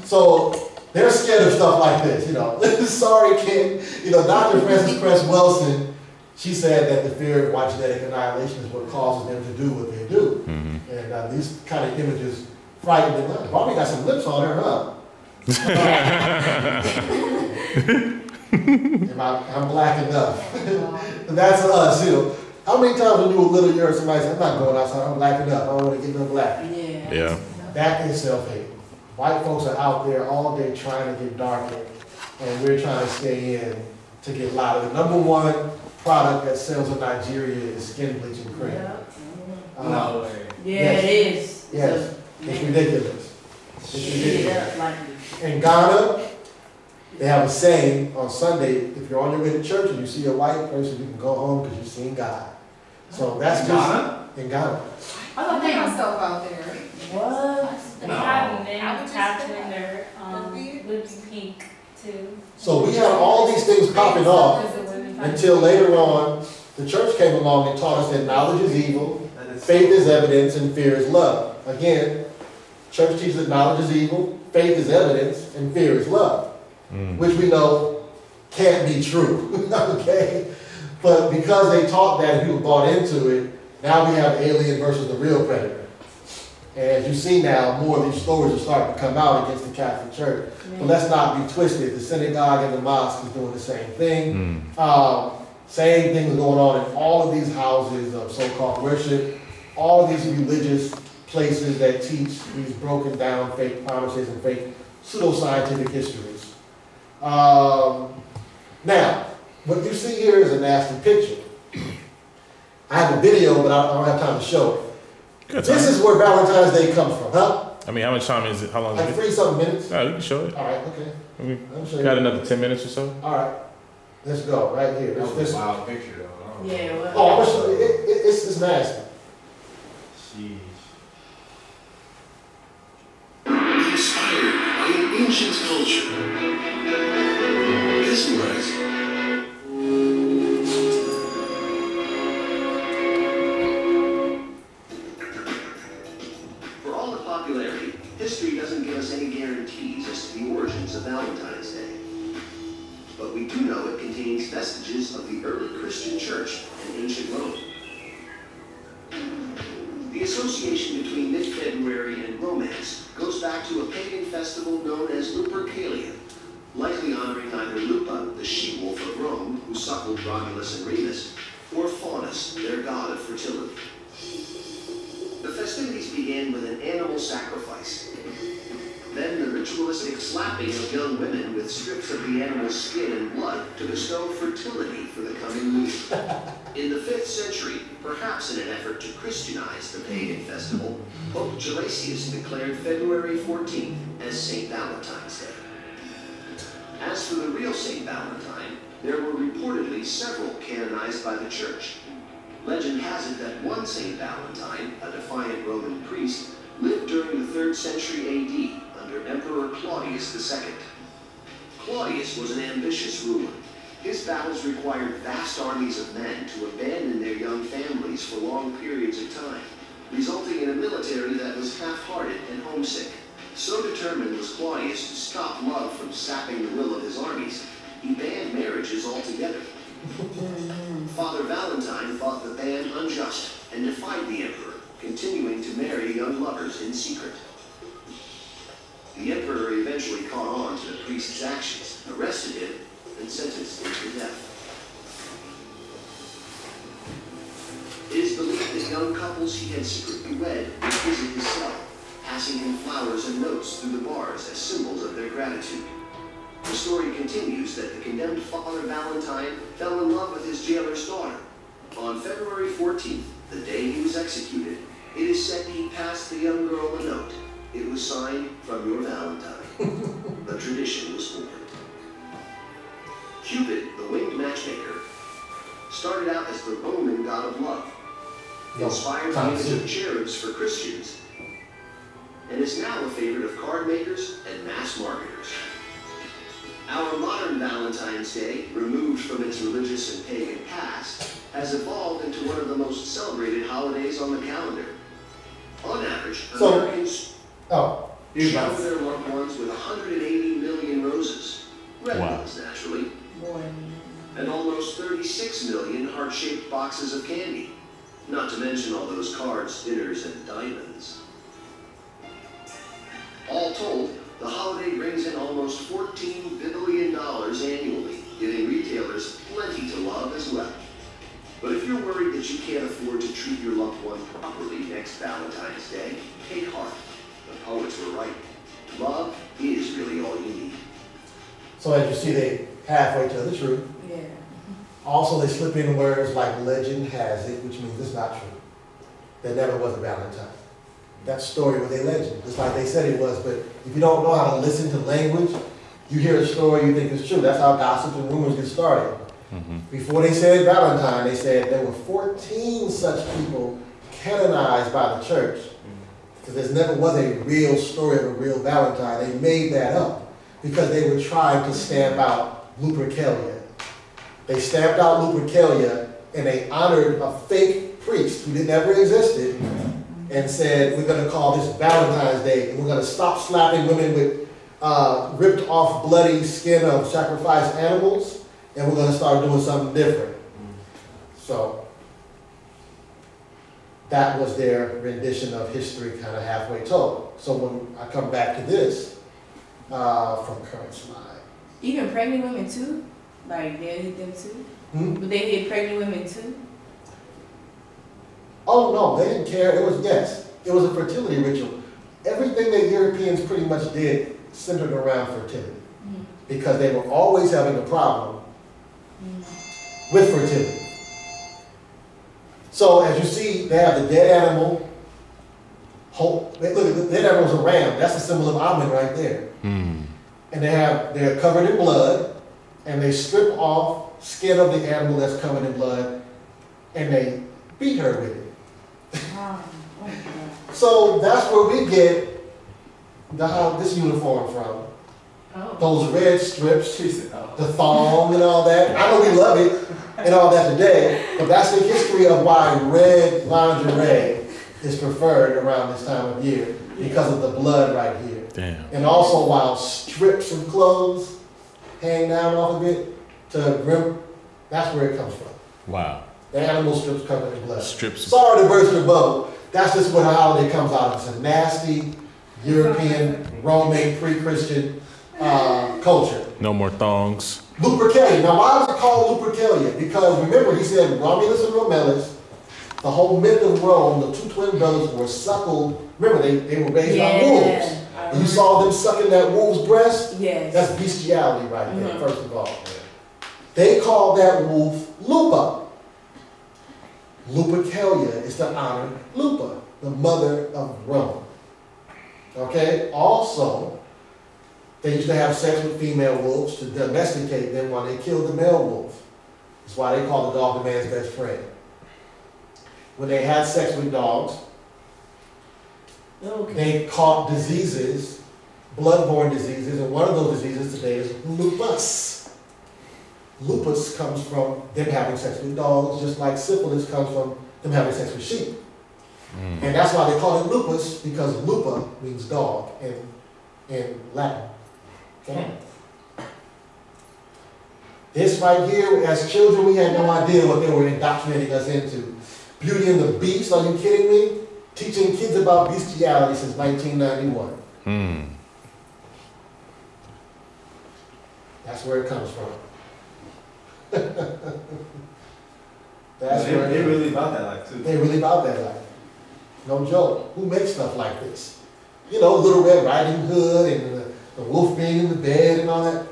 So they're scared of stuff like this, you know. Sorry, kid. You know, Dr. Frances Cress Wilson, she said that the fear of white genetic annihilation is what causes them to do what they do.
Mm-hmm.
And these kind of images frighten them. Bobby got some lips on her, huh? I'm black enough. That's us, you know. How many times when you were little, you heard somebody say, I'm not going outside, I'm black enough, I don't want to get no black.
Yeah.
That is self-hate. White folks are out there all day trying to get darker, and we're trying to stay in to get lighter. The number one product that sells in Nigeria is skin bleaching cream.
No way.
Yeah, it is.
Yes, it's ridiculous. It's ridiculous.
Yeah.
In Ghana, they have a saying on Sunday, if you're on your way to church and you see a white person, you can go home because you've seen God. So that's just in Ghana.
I don't think myself out there.
What?
They
No.
have men
I would just
tattooing
say
their
that.
lips pink too.
So we had all these things popping off until later on, the church came along and taught us that knowledge is evil, faith is evidence, and fear is love. Again, church teaches that knowledge is evil, faith is evidence, and fear is love. Which we know can't be true, okay? But because they taught that and people bought into it, now we have alien versus the real predator. And as you see now, more of these stories are starting to come out against the Catholic Church. But let's not be twisted. The synagogue and the mosque is doing the same thing. Same thing is going on in all of these houses of so-called worship, all of these religious places that teach these broken down fake promises and fake pseudoscientific histories. Now, what you see here is a nasty picture. I have a video, but I don't have time to show it. This is where Valentine's Day comes from, huh?
I mean, how much time is it? How long
Like
is it?
30-something minutes.
Oh, you can show it.
All right, okay. I'll show you.
Got another 10 minutes or so?
All right, let's go right here.
That was
This,
a wild picture though.
Yeah, well.
oh, I'm gonna show you. It's nasty.
Sheesh.
Inspired by an ancient culture. Mesmerizing. For all the popularity, history doesn't give us any guarantees as to the origins of Valentine's Day. But we do know it contains vestiges of the early Christian church and ancient Rome. The association between mid-February and romance goes back to a pagan festival known as Lupercalia, likely honoring either Lupa, the she-wolf of Rome, who suckled Romulus and Remus, or Faunus, their god of fertility. The festivities began with an animal sacrifice. Then the ritualistic slapping of young women with strips of the animal's skin and blood to bestow fertility for the coming moon. In the 5th century, perhaps in an effort to Christianize the pagan festival, Pope Gelasius declared February 14th as St. Valentine's Day. As for the real St. Valentine, there were reportedly several canonized by the Church. Legend has it that one St. Valentine, a defiant Roman priest, lived during the 3rd century AD under Emperor Claudius II. Claudius was an ambitious ruler. His battles required vast armies of men to abandon their young families for long periods of time, resulting in a military that was half-hearted and homesick. So determined was Claudius to stop love from sapping the will of his armies, he banned marriages altogether. Father Valentine thought the ban unjust and defied the emperor, continuing to marry young lovers in secret. The emperor eventually caught on to the priest's actions, arrested him, and sentenced him to death. It is believed that young couples he had secretly wed would visit his cell, passing him flowers and notes through the bars as symbols of their gratitude. The story continues that the condemned Father Valentine fell in love with his jailer's daughter. On February 14th, the day he was executed, it is said he passed the young girl a note. It was signed, "From your Valentine." The tradition was born. Cupid, the winged matchmaker, started out as the Roman god of love, inspired the image of cherubs for Christians, and is now a favorite of card makers and mass marketers. Our modern Valentine's Day, removed from its religious and pagan past, has evolved into one of the most celebrated holidays on the calendar. On average, Americans shower their loved ones with 180 million roses, red ones naturally, and almost 36 million heart-shaped boxes of candy, not to mention all those cards, dinners, and diamonds. All told, the holiday brings in almost $14 billion annually, giving retailers plenty to love as well. But if you're worried that you can't afford to treat your loved one properly next Valentine's Day, take heart. The poets were right. Love is really all you need.
So as you see, they halfway tell the truth.
Yeah.
Also, they slip in words like legend has it, which means it's not true. There never was a Valentine. That story was a legend, just like they said it was, but if you don't know how to listen to language, you hear a story, you think it's true. That's how gossip and rumors get started. Before they said Valentine, they said there were 14 such people canonized by the church. Because there never was a real story of a real Valentine. They made that up because they were trying to stamp out Lupercalia. They stamped out Lupercalia and they honored a fake priest who never existed and said, we're going to call this Valentine's Day and we're going to stop slapping women with ripped off bloody skin of sacrificed animals and we're going to start doing something different. So that was their rendition of history, kind of halfway told. So when I come back to this, from current slide.
Even pregnant women too? Like they hit them too? But they hit pregnant women too?
Oh no, they didn't care. It was, yes, it was a fertility ritual. Everything that Europeans pretty much did centered around fertility. Because they were always having a problem with fertility. So as you see, they have the dead animal. Look, the dead animal's a ram. That's the symbol of Amen right there. And they're covered in blood, and they strip off skin of the animal that's covered in blood, and they beat her with it. So that's where we get this uniform from. Those red strips, the thong and all that. I know we love it and all that today, but that's the history of why red lingerie is preferred around this time of year, because of the blood right here.
Damn.
And also while strips of clothes hang down off of it to rim, that's where it comes from.
Wow.
The animal strips covered in blood.
Strips.
Sorry to burst your bubble. That's just what a holiday comes out of. It's a nasty European, Roman, pre-Christian culture.
No more thongs.
Lupercalia. Now, why was it called Lupercalia? Because remember, he said Romulus and Remelus, the whole myth of Rome, the two twin brothers were suckled. Remember, they were raised by wolves. And you saw them sucking that wolf's breast?
Yes.
That's bestiality right there, first of all. They called that wolf Lupa. Lupercalia is to honor Lupa, the mother of Rome. Okay? Also, they used to have sex with female wolves to domesticate them while they killed the male wolf. That's why they call the dog the man's best friend. When they had sex with dogs, they caught diseases, blood-borne diseases, and one of those diseases today is lupus. Lupus comes from them having sex with dogs, just like syphilis comes from them having sex with sheep. And that's why they call it lupus, because lupa means dog in Latin. Okay? This right here, as children, we had no idea what they were indoctrinating us into. Beauty and the Beast, are you kidding me? Teaching kids about bestiality since 1991. That's where it comes from.
They're really about that life, too.
They're really about that life. No joke. Who makes stuff like this? You know, Little Red Riding Hood and the wolf being in the bed and all that.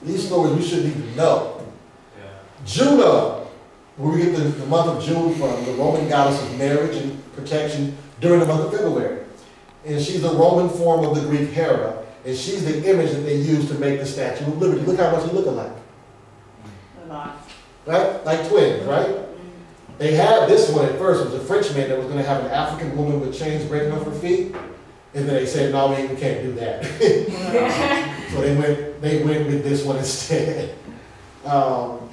These stories we shouldn't even know.
Yeah.
Juno, where we get the month of June from, the Roman goddess of marriage and protection during the month of February. And she's the Roman form of the Greek Hera. And she's the image that they use to make the Statue of Liberty. Look how much they look alike.
A lot.
Right? Like twins, right? They had this one at first. It was a Frenchman that was going to have an African woman with chains breaking off her feet. And then they said, no, we can't do that. So they went with this one instead.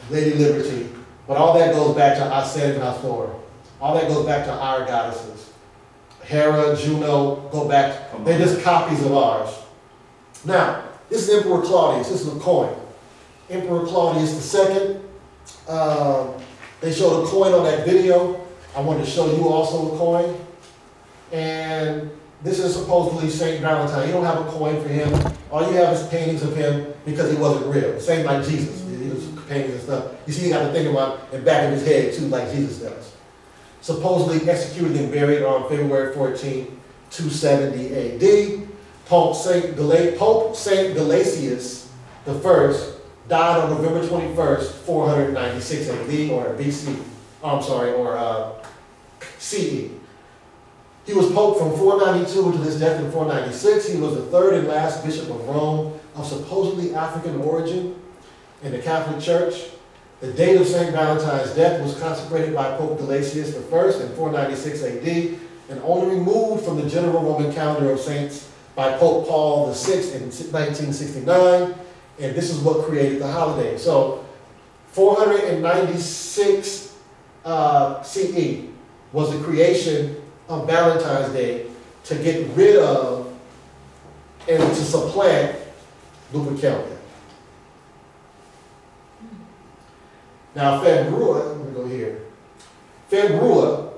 Lady Liberty. But all that goes back to Asen and Hathor. All that goes back to our goddesses. Hera, Juno, go back. They're just copies of ours. Now, this is Emperor Claudius. This is a coin. Emperor Claudius II. They showed a coin on that video. I wanted to show you also a coin. And this is supposedly St. Valentine. You don't have a coin for him. All you have is paintings of him because he wasn't real. Same like Jesus. He was paintings and stuff. You see, he got the thing about in the back of his head too, like Jesus does. Supposedly executed and buried on February 14, 270 AD. Pope Saint Gelasius I died on November 21st, 496 AD, or BC. or CE. He was Pope from 492 to his death in 496. He was the third and last bishop of Rome of supposedly African origin in the Catholic Church. The date of St. Valentine's death was consecrated by Pope Gelasius I in 496 AD and only removed from the general Roman calendar of saints by Pope Paul VI in 1969. And this is what created the holiday. So 496 CE was the creation of Valentine's Day to get rid of and to supplant Lupercalia. Now Februa, let me go here. Februa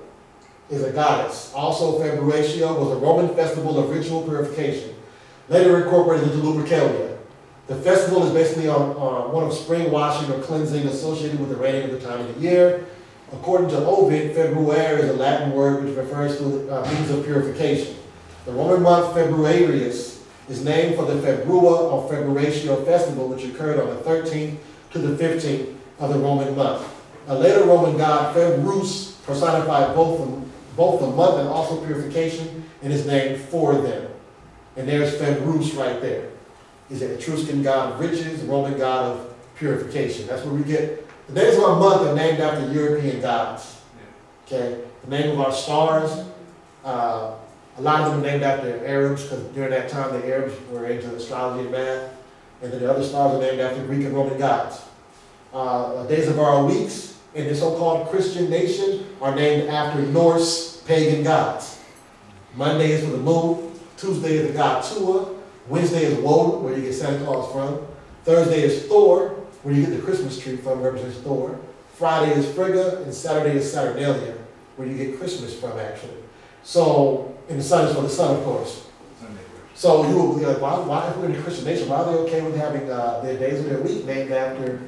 is a goddess. Also Februatio was a Roman festival of ritual purification, later incorporated into Lupercalia. The festival is basically on one of spring washing or cleansing associated with the raining of the time of the year. According to Ovid, February is a Latin word which refers to means of purification. The Roman month Februarius is named for the Februa or Februatio festival, which occurred on the 13th to the 15th of the Roman month. A later Roman god, Februs, personified both the month and also purification, and is named for them. And there's Februs right there. He's an Etruscan god of riches, Roman god of purification. That's where we get, the names of our month are named after European gods. Okay, the name of our stars, a lot of them are named after Arabs, because during that time the Arabs were into astrology and math. And then the other stars are named after Greek and Roman gods. Days of our weeks in the so-called Christian nation are named after Norse pagan gods. Monday is for the moon, Tuesday is the god Tua, Wednesday is Woden, where you get Santa Claus from. Thursday is Thor, where you get the Christmas tree from, represents Thor. Friday is Frigga, and Saturday is Saturnalia, where you get Christmas from, actually. So, and the sun is for the sun, of course. So you will be like, why if we're in a Christian nation, why are they okay with having their days of their week named after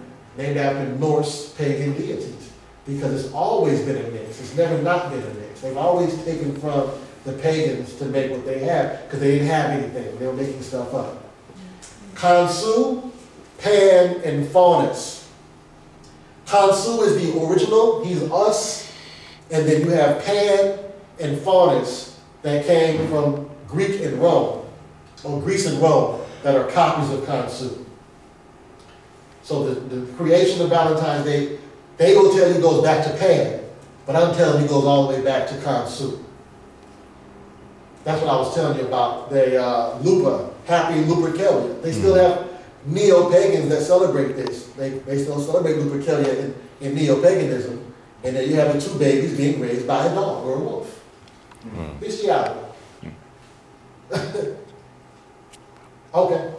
Norse pagan deities? Because it's always been a mix. It's never not been a mix. They've always taken from the pagans to make what they have, because they didn't have anything. They were making stuff up. Khonsu, Pan, and Faunus. Khonsu is the original, he's us, and then you have Pan and Faunus that came from Greek and Rome, or Greece and Rome, that are copies of Khonsu. So the creation of Valentine's Day, they will tell you goes back to Pan, but I'm telling you goes all the way back to Khonsu. That's what I was telling you about the Lupa, Happy Lupercalia. They still have neo-pagans that celebrate this. They still celebrate Lupercalia in neo-paganism. And then you have the two babies being raised by a dog or a wolf. Bestiality. Okay.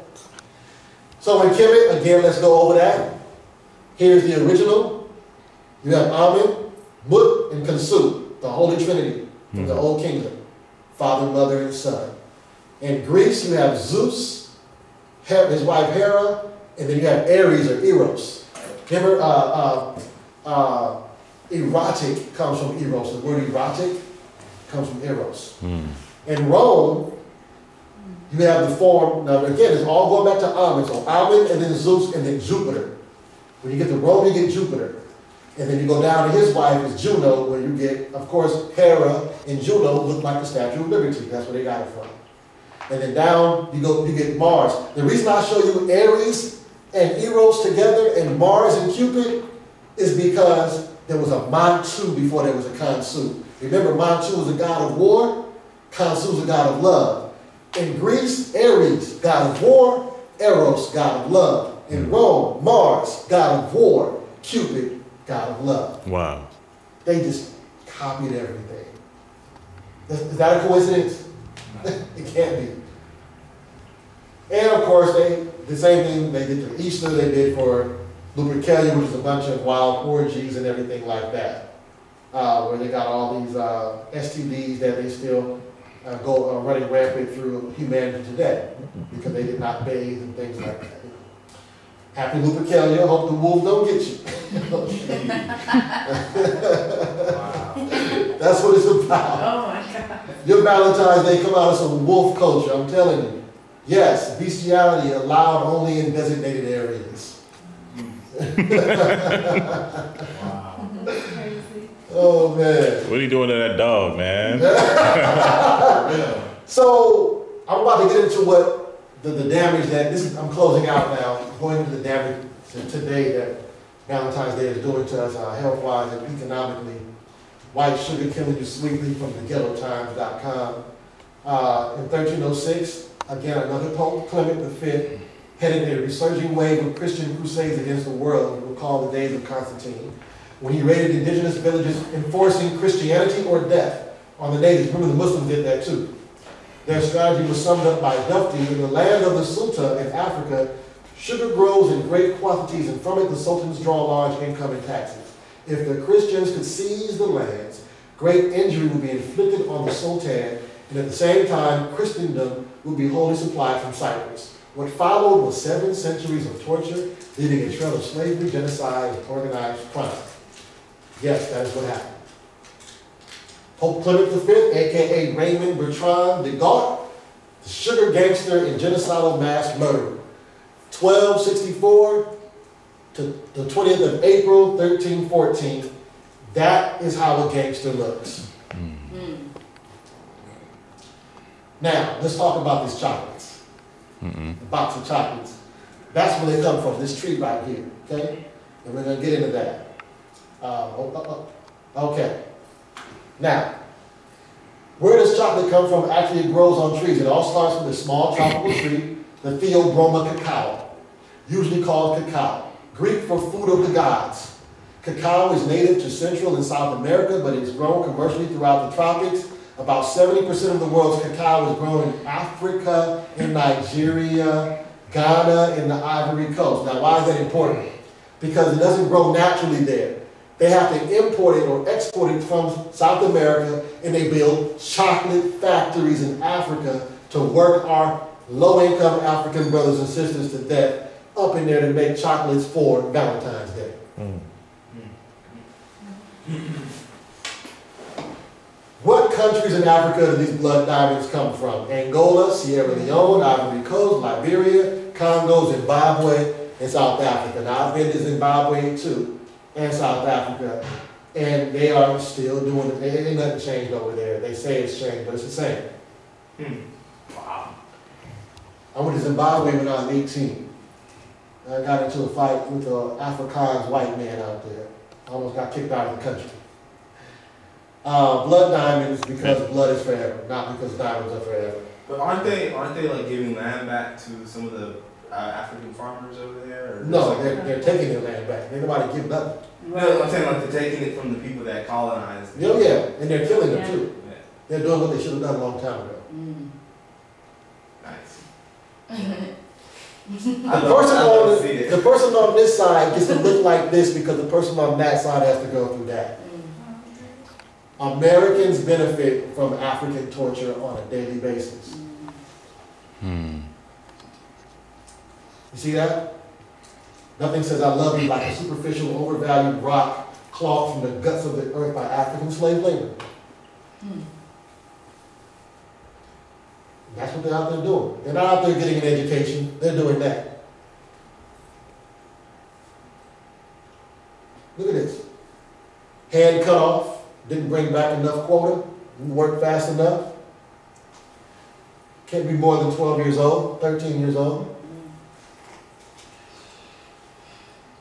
So in Kemet, again, let's go over that. Here's the original. You have Amen, Mut, and Khonsu, the Holy Trinity from the Old Kingdom. Father, mother, and son. In Greece, you have Zeus, his wife Hera, and then you have Ares or Eros. Remember, erotic comes from Eros. The word erotic comes from Eros. In Rome, you have the form, now again, it's all going back to Amen. So Amen, and then Zeus, and then Jupiter. When you get to Rome, you get Jupiter. And then you go down to his wife is Juno, where you get, of course, Hera and Juno look like the Statue of Liberty. That's where they got it from. And then down, you get Mars. The reason I show you Ares and Eros together and Mars and Cupid is because there was a Manchu before there was a Khonsu. Remember, Manchu was a god of war, Khonsu was a god of love. In Greece, Ares, god of war, Eros, god of love. In Rome, Mars, god of war, Cupid, God of love.
Wow.
They just copied everything. Is that a coincidence? It can't be. And of course, the same thing they did for Easter, they did for Lupercalia, which is a bunch of wild orgies and everything like that. Where they got all these STDs that they still go running rampant through humanity today because they did not bathe and things like that. Happy Lupercalia, hope the wolves don't get you. That's what it's about.
Oh my God.
Your Valentine's Day come out of some wolf culture, I'm telling you. Yes, bestiality allowed only in designated areas.
Wow. Crazy.
Oh man.
What are you doing to that dog, man?
So, I'm about to get into what the damage that, I'm closing out now, going into the damage today that Valentine's Day is doing to us health-wise and economically. White Sugar Killing You Sweetly from theghettotimes.com. In 1306, again, another Pope, Clement V, headed a resurging wave of Christian crusades against the world, we recall the days of Constantine, when he raided indigenous villages enforcing Christianity or death on the natives. Remember, the Muslims did that too. Their strategy was summed up by Dufty: in the land of the Sultan in Africa, sugar grows in great quantities, and from it the sultans draw large income and taxes. If the Christians could seize the lands, great injury would be inflicted on the Sultan, and at the same time, Christendom would be wholly supplied from Cyprus. What followed was 7 centuries of torture, leaving a trail of slavery, genocide, and organized crime. Yes, that is what happened. Pope Clement V, a.k.a. Raymond Bertrand de Gault, the sugar gangster and genocidal mass murderer. 1264 to the 20th of April, 1314. That is how a gangster looks. Now, let's talk about these chocolates. The box of chocolates. That's where they come from, this tree right here, okay? And we're going to get into that. Okay. Now, where does chocolate come from? Actually, it grows on trees. It all starts with a small tropical tree, the Theobroma cacao, usually called cacao, Greek for food of the gods. Cacao is native to Central and South America, but it is grown commercially throughout the tropics. About 70% of the world's cacao is grown in Africa, in Nigeria, Ghana, and the Ivory Coast. Now, why is that important? Because it doesn't grow naturally there. They have to import it or export it from South America, and they build chocolate factories in Africa to work our low-income African brothers and sisters to death up in there to make chocolates for Valentine's Day. What countries in Africa do these blood diamonds come from? Angola, Sierra Leone, Ivory Coast, Liberia, Congo, Zimbabwe, and South Africa. Now, I've been to Zimbabwe too, and South Africa, and they are still doing it. Ain't nothing changed over there. They say it's changed, but it's the same. Wow. I went to Zimbabwe when I was 18. I got into a fight with an Afrikaans white man out there. I almost got kicked out of the country. Blood diamonds because blood is forever, not because diamonds are forever.
But aren't they like giving land back to some of the African farmers over there? Or
no,
like
they're taking their land back. Ain't nobody give nothing.
No, I'm saying like they're taking it from the people that colonized.
Oh yeah, and they're killing them too. Yeah. They're doing what they should have done a long time ago.
Nice.
The person on this side gets to look like this because the person on that side has to go through that. Americans benefit from African torture on a daily basis. You see that? Nothing says I love you like a superficial, overvalued rock clawed from the guts of the earth by African slave labor. That's what they're out there doing. They're not out there getting an education. They're doing that. Look at this. Hand cut off. Didn't bring back enough quota. Didn't work fast enough. Can't be more than 12 years old, 13 years old.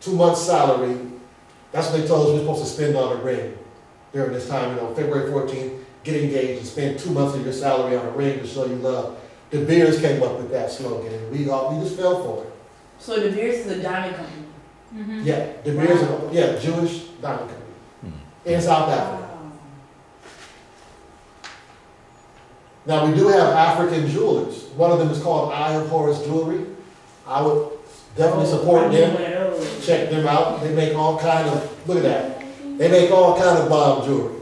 2 months salary. That's what they told us we're supposed to spend on a ring during this time. You know, February 14th, get engaged and spend 2 months of your salary on a ring to show you love. De Beers came up with that slogan, and we just fell for it.
So De Beers is a diamond company?
Yeah, De Beers, Jewish diamond company in South Africa. Now, we do have African jewelers. One of them is called Eye of Horus Jewelry. I would definitely support them. Check them out. They make all kind of, look at that. They make all kind of bomb jewelry.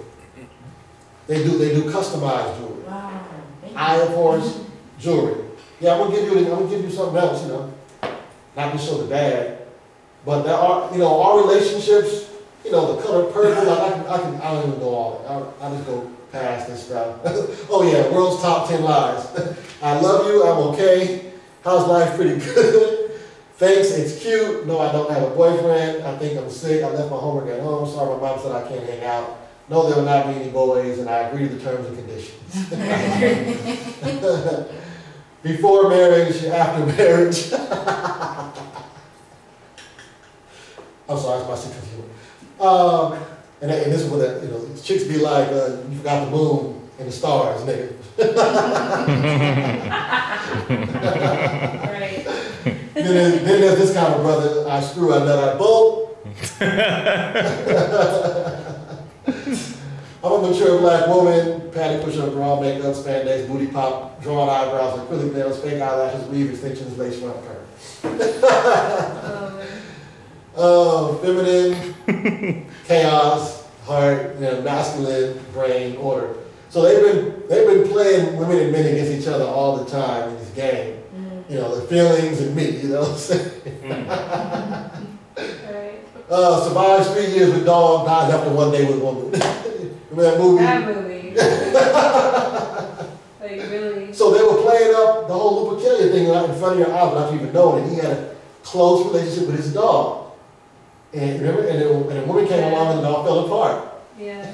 They do customized jewelry.
Wow.
Eye of Horus Jewelry. Yeah, I'm gonna give you something else, you know. Not to show the bad. But there are, you know, our relationships, you know, the color purple, I don't even go all that. I'll just go past this stuff. Oh yeah, world's top 10 lies. I love you, I'm okay. How's life? Pretty good. Thanks, it's cute. No, I don't have a boyfriend. I think I'm sick. I left my homework at home. Sorry, my mom said I can't hang out. No, there will not be any boys, and I agree to the terms and conditions. Before marriage, after marriage. I'm sorry, it's my secret humor. And this is what you know, chicks be like, you forgot the moon and the stars, nigga.
Right.
Then there's this kind of brother, I screw, I nut, I bolt. I'm a mature black woman, patty push-up, bra, makeup, spandex, booty pop, drawn eyebrows, acrylic nails, fake eyelashes, weave extensions, lace front curls. Feminine, chaos, heart, you know, masculine, brain, order. So they've been playing women and men against each other all the time in this game. You know, the feelings and me, you know what I'm saying? Survives 3 years with dog, dies after 1 day with woman. Remember that movie?
That movie. Like, really?
So they were playing up the whole Lupercalia thing right in front of your eyes without you even knowing it. He had a close relationship with his dog. And remember, and a woman came along and it all fell apart.
Yeah.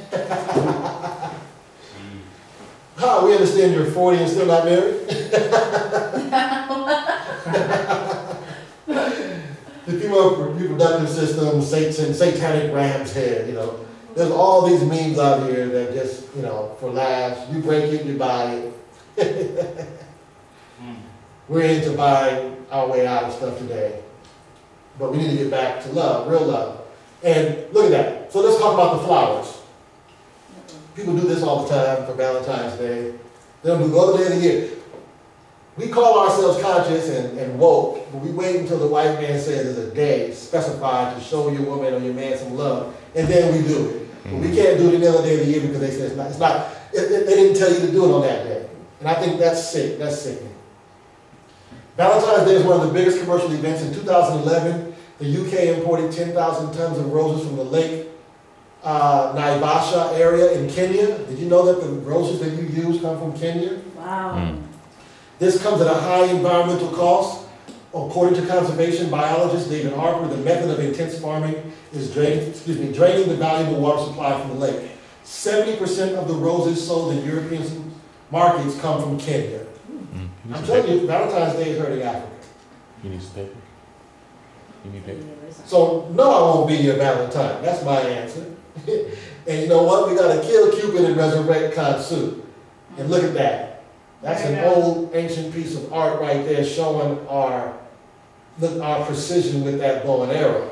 Huh, we understand you're 40 and still not married? The female reproductive system, satanic ram's head, you know. There's all these memes out here that just, you know, for laughs. You break it, you buy it. We're into buying our way out of stuff today. But we need to get back to love, real love. And look at that. So let's talk about the flowers. People do this all the time for Valentine's Day. They don't do no other day of the year. We call ourselves conscious and woke, but we wait until the white man says there's a day specified to show your woman or your man some love, and then we do it. But we can't do it any other day of the year because they say they didn't tell you to do it on that day. And I think that's sick, that's sickening. Valentine's Day is one of the biggest commercial events. In 2011, the UK imported 10,000 tons of roses from the Lake Naivasha area in Kenya. Did you know that the roses that you use come from Kenya?
Wow.
This comes at a high environmental cost. According to conservation biologist David Harper, the method of intense farming is draining the valuable water supply from the lake. 70% of the roses sold in European markets come from Kenya. I'm telling you, Valentine's Day is hurting Africa.
You need some paper? You need paper?
So, no, I won't be your Valentine. That's my answer. And you know what? We got to kill Cupid and resurrect Khonsu. And look at that. That's an old, ancient piece of art right there showing our precision with that bow and arrow.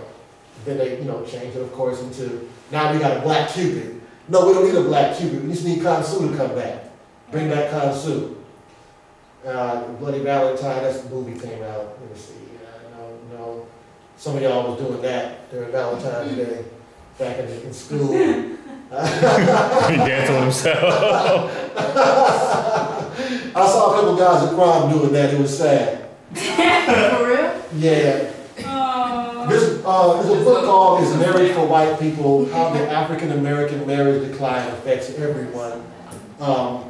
Then they, changed it, of course, into, now we got a black Cupid. No, we don't need a black Cupid. We just need Khonsu to come back. Bring back Khonsu. Bloody Valentine, that's the movie came out. Let me see. No. Some of y'all was doing that during Valentine's Day back in school.
He dancing with himself.
I saw a couple guys at prom doing that. It was sad.
For real?
Yeah. There's a book called "Is Marriage for White People: How the African American Marriage Decline Affects Everyone."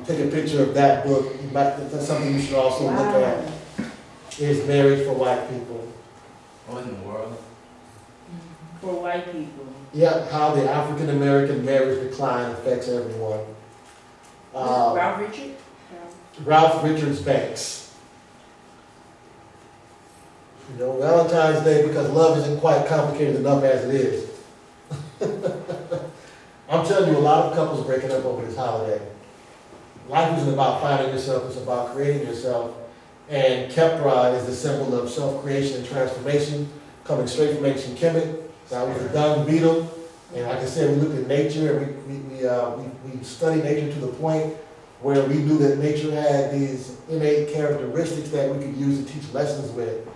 Take a picture of that book. That's something you should also look at. Is Marriage for White People?
What in the world?
For white people.
Yeah, how the African American marriage decline affects everyone.
Ralph Richard?
Ralph Richards Banks. Valentine's Day, because love isn't quite complicated enough as it is. I'm telling you, a lot of couples are breaking up over this holiday. Life isn't about finding yourself, it's about creating yourself. And Kepra is the symbol of self-creation and transformation, coming straight from ancient Kemet. That was a dung beetle. And like I said, we looked at nature, and we studied nature to the point where we knew that nature had these innate characteristics that we could use to teach lessons with.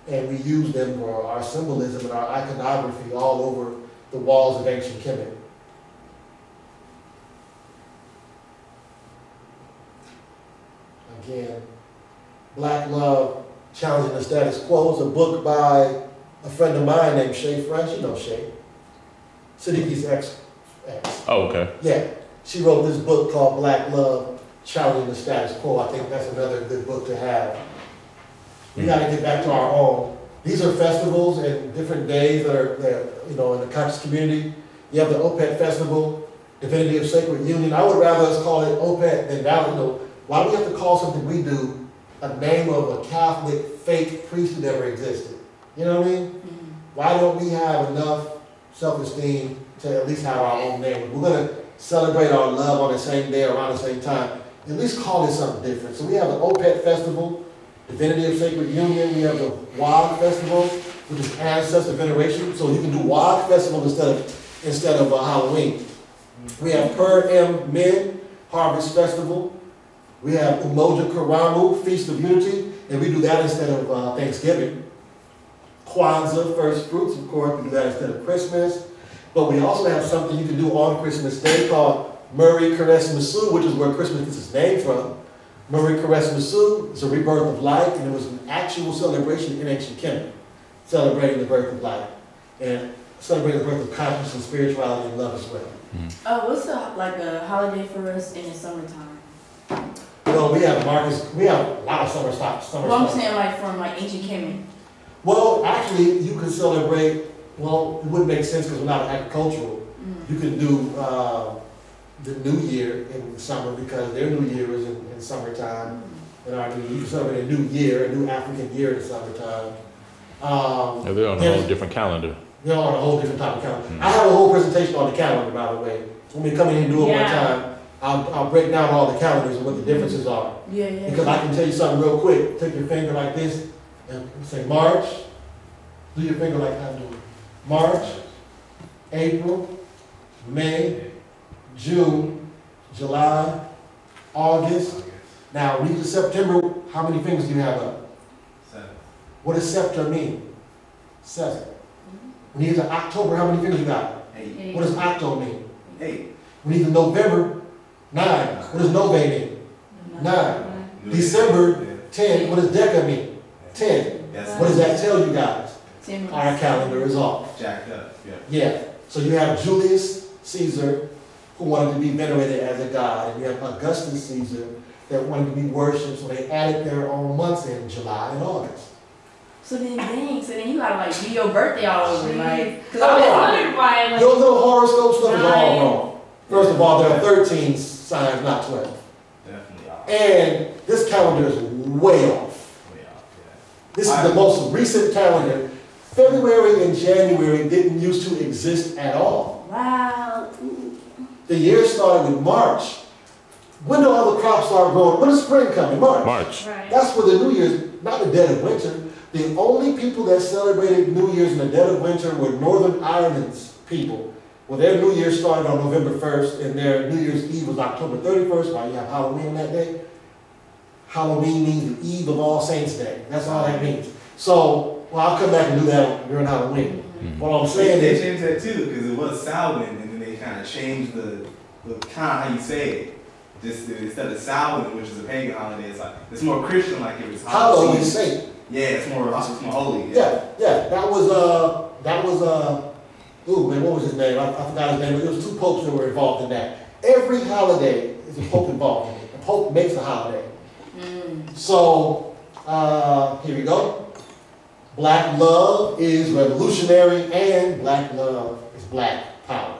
And we used them for our symbolism and our iconography all over the walls of ancient Kemet. Again, Black Love, Challenging the Status Quo is a book by a friend of mine named Shay Fresh. You know Shay. Siddiqui's ex.
Oh, okay.
Yeah. She wrote this book called Black Love, Challenging the Status Quo. I think that's another good book to have. We got to get back to our own. These are festivals and different days that are in the conscious community. You have the OPET Festival, Divinity of Sacred Union. I would rather us call it OPET than Valentine. Why do we have to call something we do a name of a Catholic fake priest who never existed? You know what I mean? Why don't we have enough self-esteem to at least have our own name? We're going to celebrate our love on the same day, around the same time. At least call it something different. So we have the OPET Festival, Divinity of Sacred Union. We have the WAG Festival, which is Ancestor Veneration. So you can do WAG Festival instead of Halloween. We have Per M Min Harvest Festival. We have Umoja Karamu, Feast of Unity, and we do that instead of Thanksgiving. Kwanzaa, First Fruits, of course, we do that instead of Christmas. But we also have something you can do on Christmas Day called Murray Keres Masu, which is where Christmas gets its name from. Murray Keres Masu is a rebirth of life, and it was an actual celebration in ancient Kemet, celebrating the birth of life, and celebrating the birth of consciousness and spirituality and love as well.
What's a holiday for us in the summertime?
We have a lot of summer stuff.
Well, I'm saying from ancient Kemet.
Well, actually, you could celebrate, it wouldn't make sense because we're not agricultural. You can do the New Year in the summer because their New Year is in summertime. And you can celebrate a new year, a new African year in the summertime.
They're on a whole different calendar.
They're on a whole different type of calendar. I have a whole presentation on the calendar, by the way. When we come in and do it one time, I'll break down all the calendars and what the differences are.
Yeah.
Because I can tell you something real quick. Take your finger like this and say March. Do your finger like I'm doing. March, April, May, June, July, August. Now, when you get to September, how many fingers do you have up?
7.
What does September mean? 7. When you get to October, how many fingers you got?
8.
What does Octo mean?
8.
When you get to November, 9. What does Nove mean? 9. December 10, what does Deca mean? 10.
Yes.
What does that tell you guys?
10
Our calendar is off.
Jacked up, yeah.
Yeah. So you have Julius Caesar, who wanted to be venerated as a god, and you have Augustus Caesar that wanted to be worshipped, so they added their own months in July and August.
So then you gotta like be your birthday all over, like. Cause
I
I
was
was
wondering why, like.
Your little horoscope stuff is all
Right.
wrong. First of all, there are 13 signs, not 12.
Definitely off.
And this calendar is way off.
Way off, yeah.
This is the most recent calendar. February and January didn't used to exist at all.
wow.
The year started with March. When do all the crops start growing? When does spring come? In March.
March.
Right.
That's where the New Year's, not the dead of winter. The only people that celebrated New Year's in the dead of winter were Northern Ireland's people. Well, their New Year started on November 1st, and their New Year's Eve was October 31st, while you have Halloween that day. Halloween means the Eve of All Saints Day. That's all that means. So, well, I'll come back and do that during Halloween. What I'm saying
They
is,
changed that too, because it was Samhain, and then they kind of changed the kind of how you say it. Just instead of Samhain, which is a pagan holiday, it's more Christian, like it was
Halloween Saint.
Yeah, it's more holy.
Yeah. That was, ooh, man, what was his name? I forgot his name, but there was 2 popes that were involved in that. Every holiday is a pope involved in it. The pope makes a holiday. So, here we go. Black love is revolutionary, and black love is black power.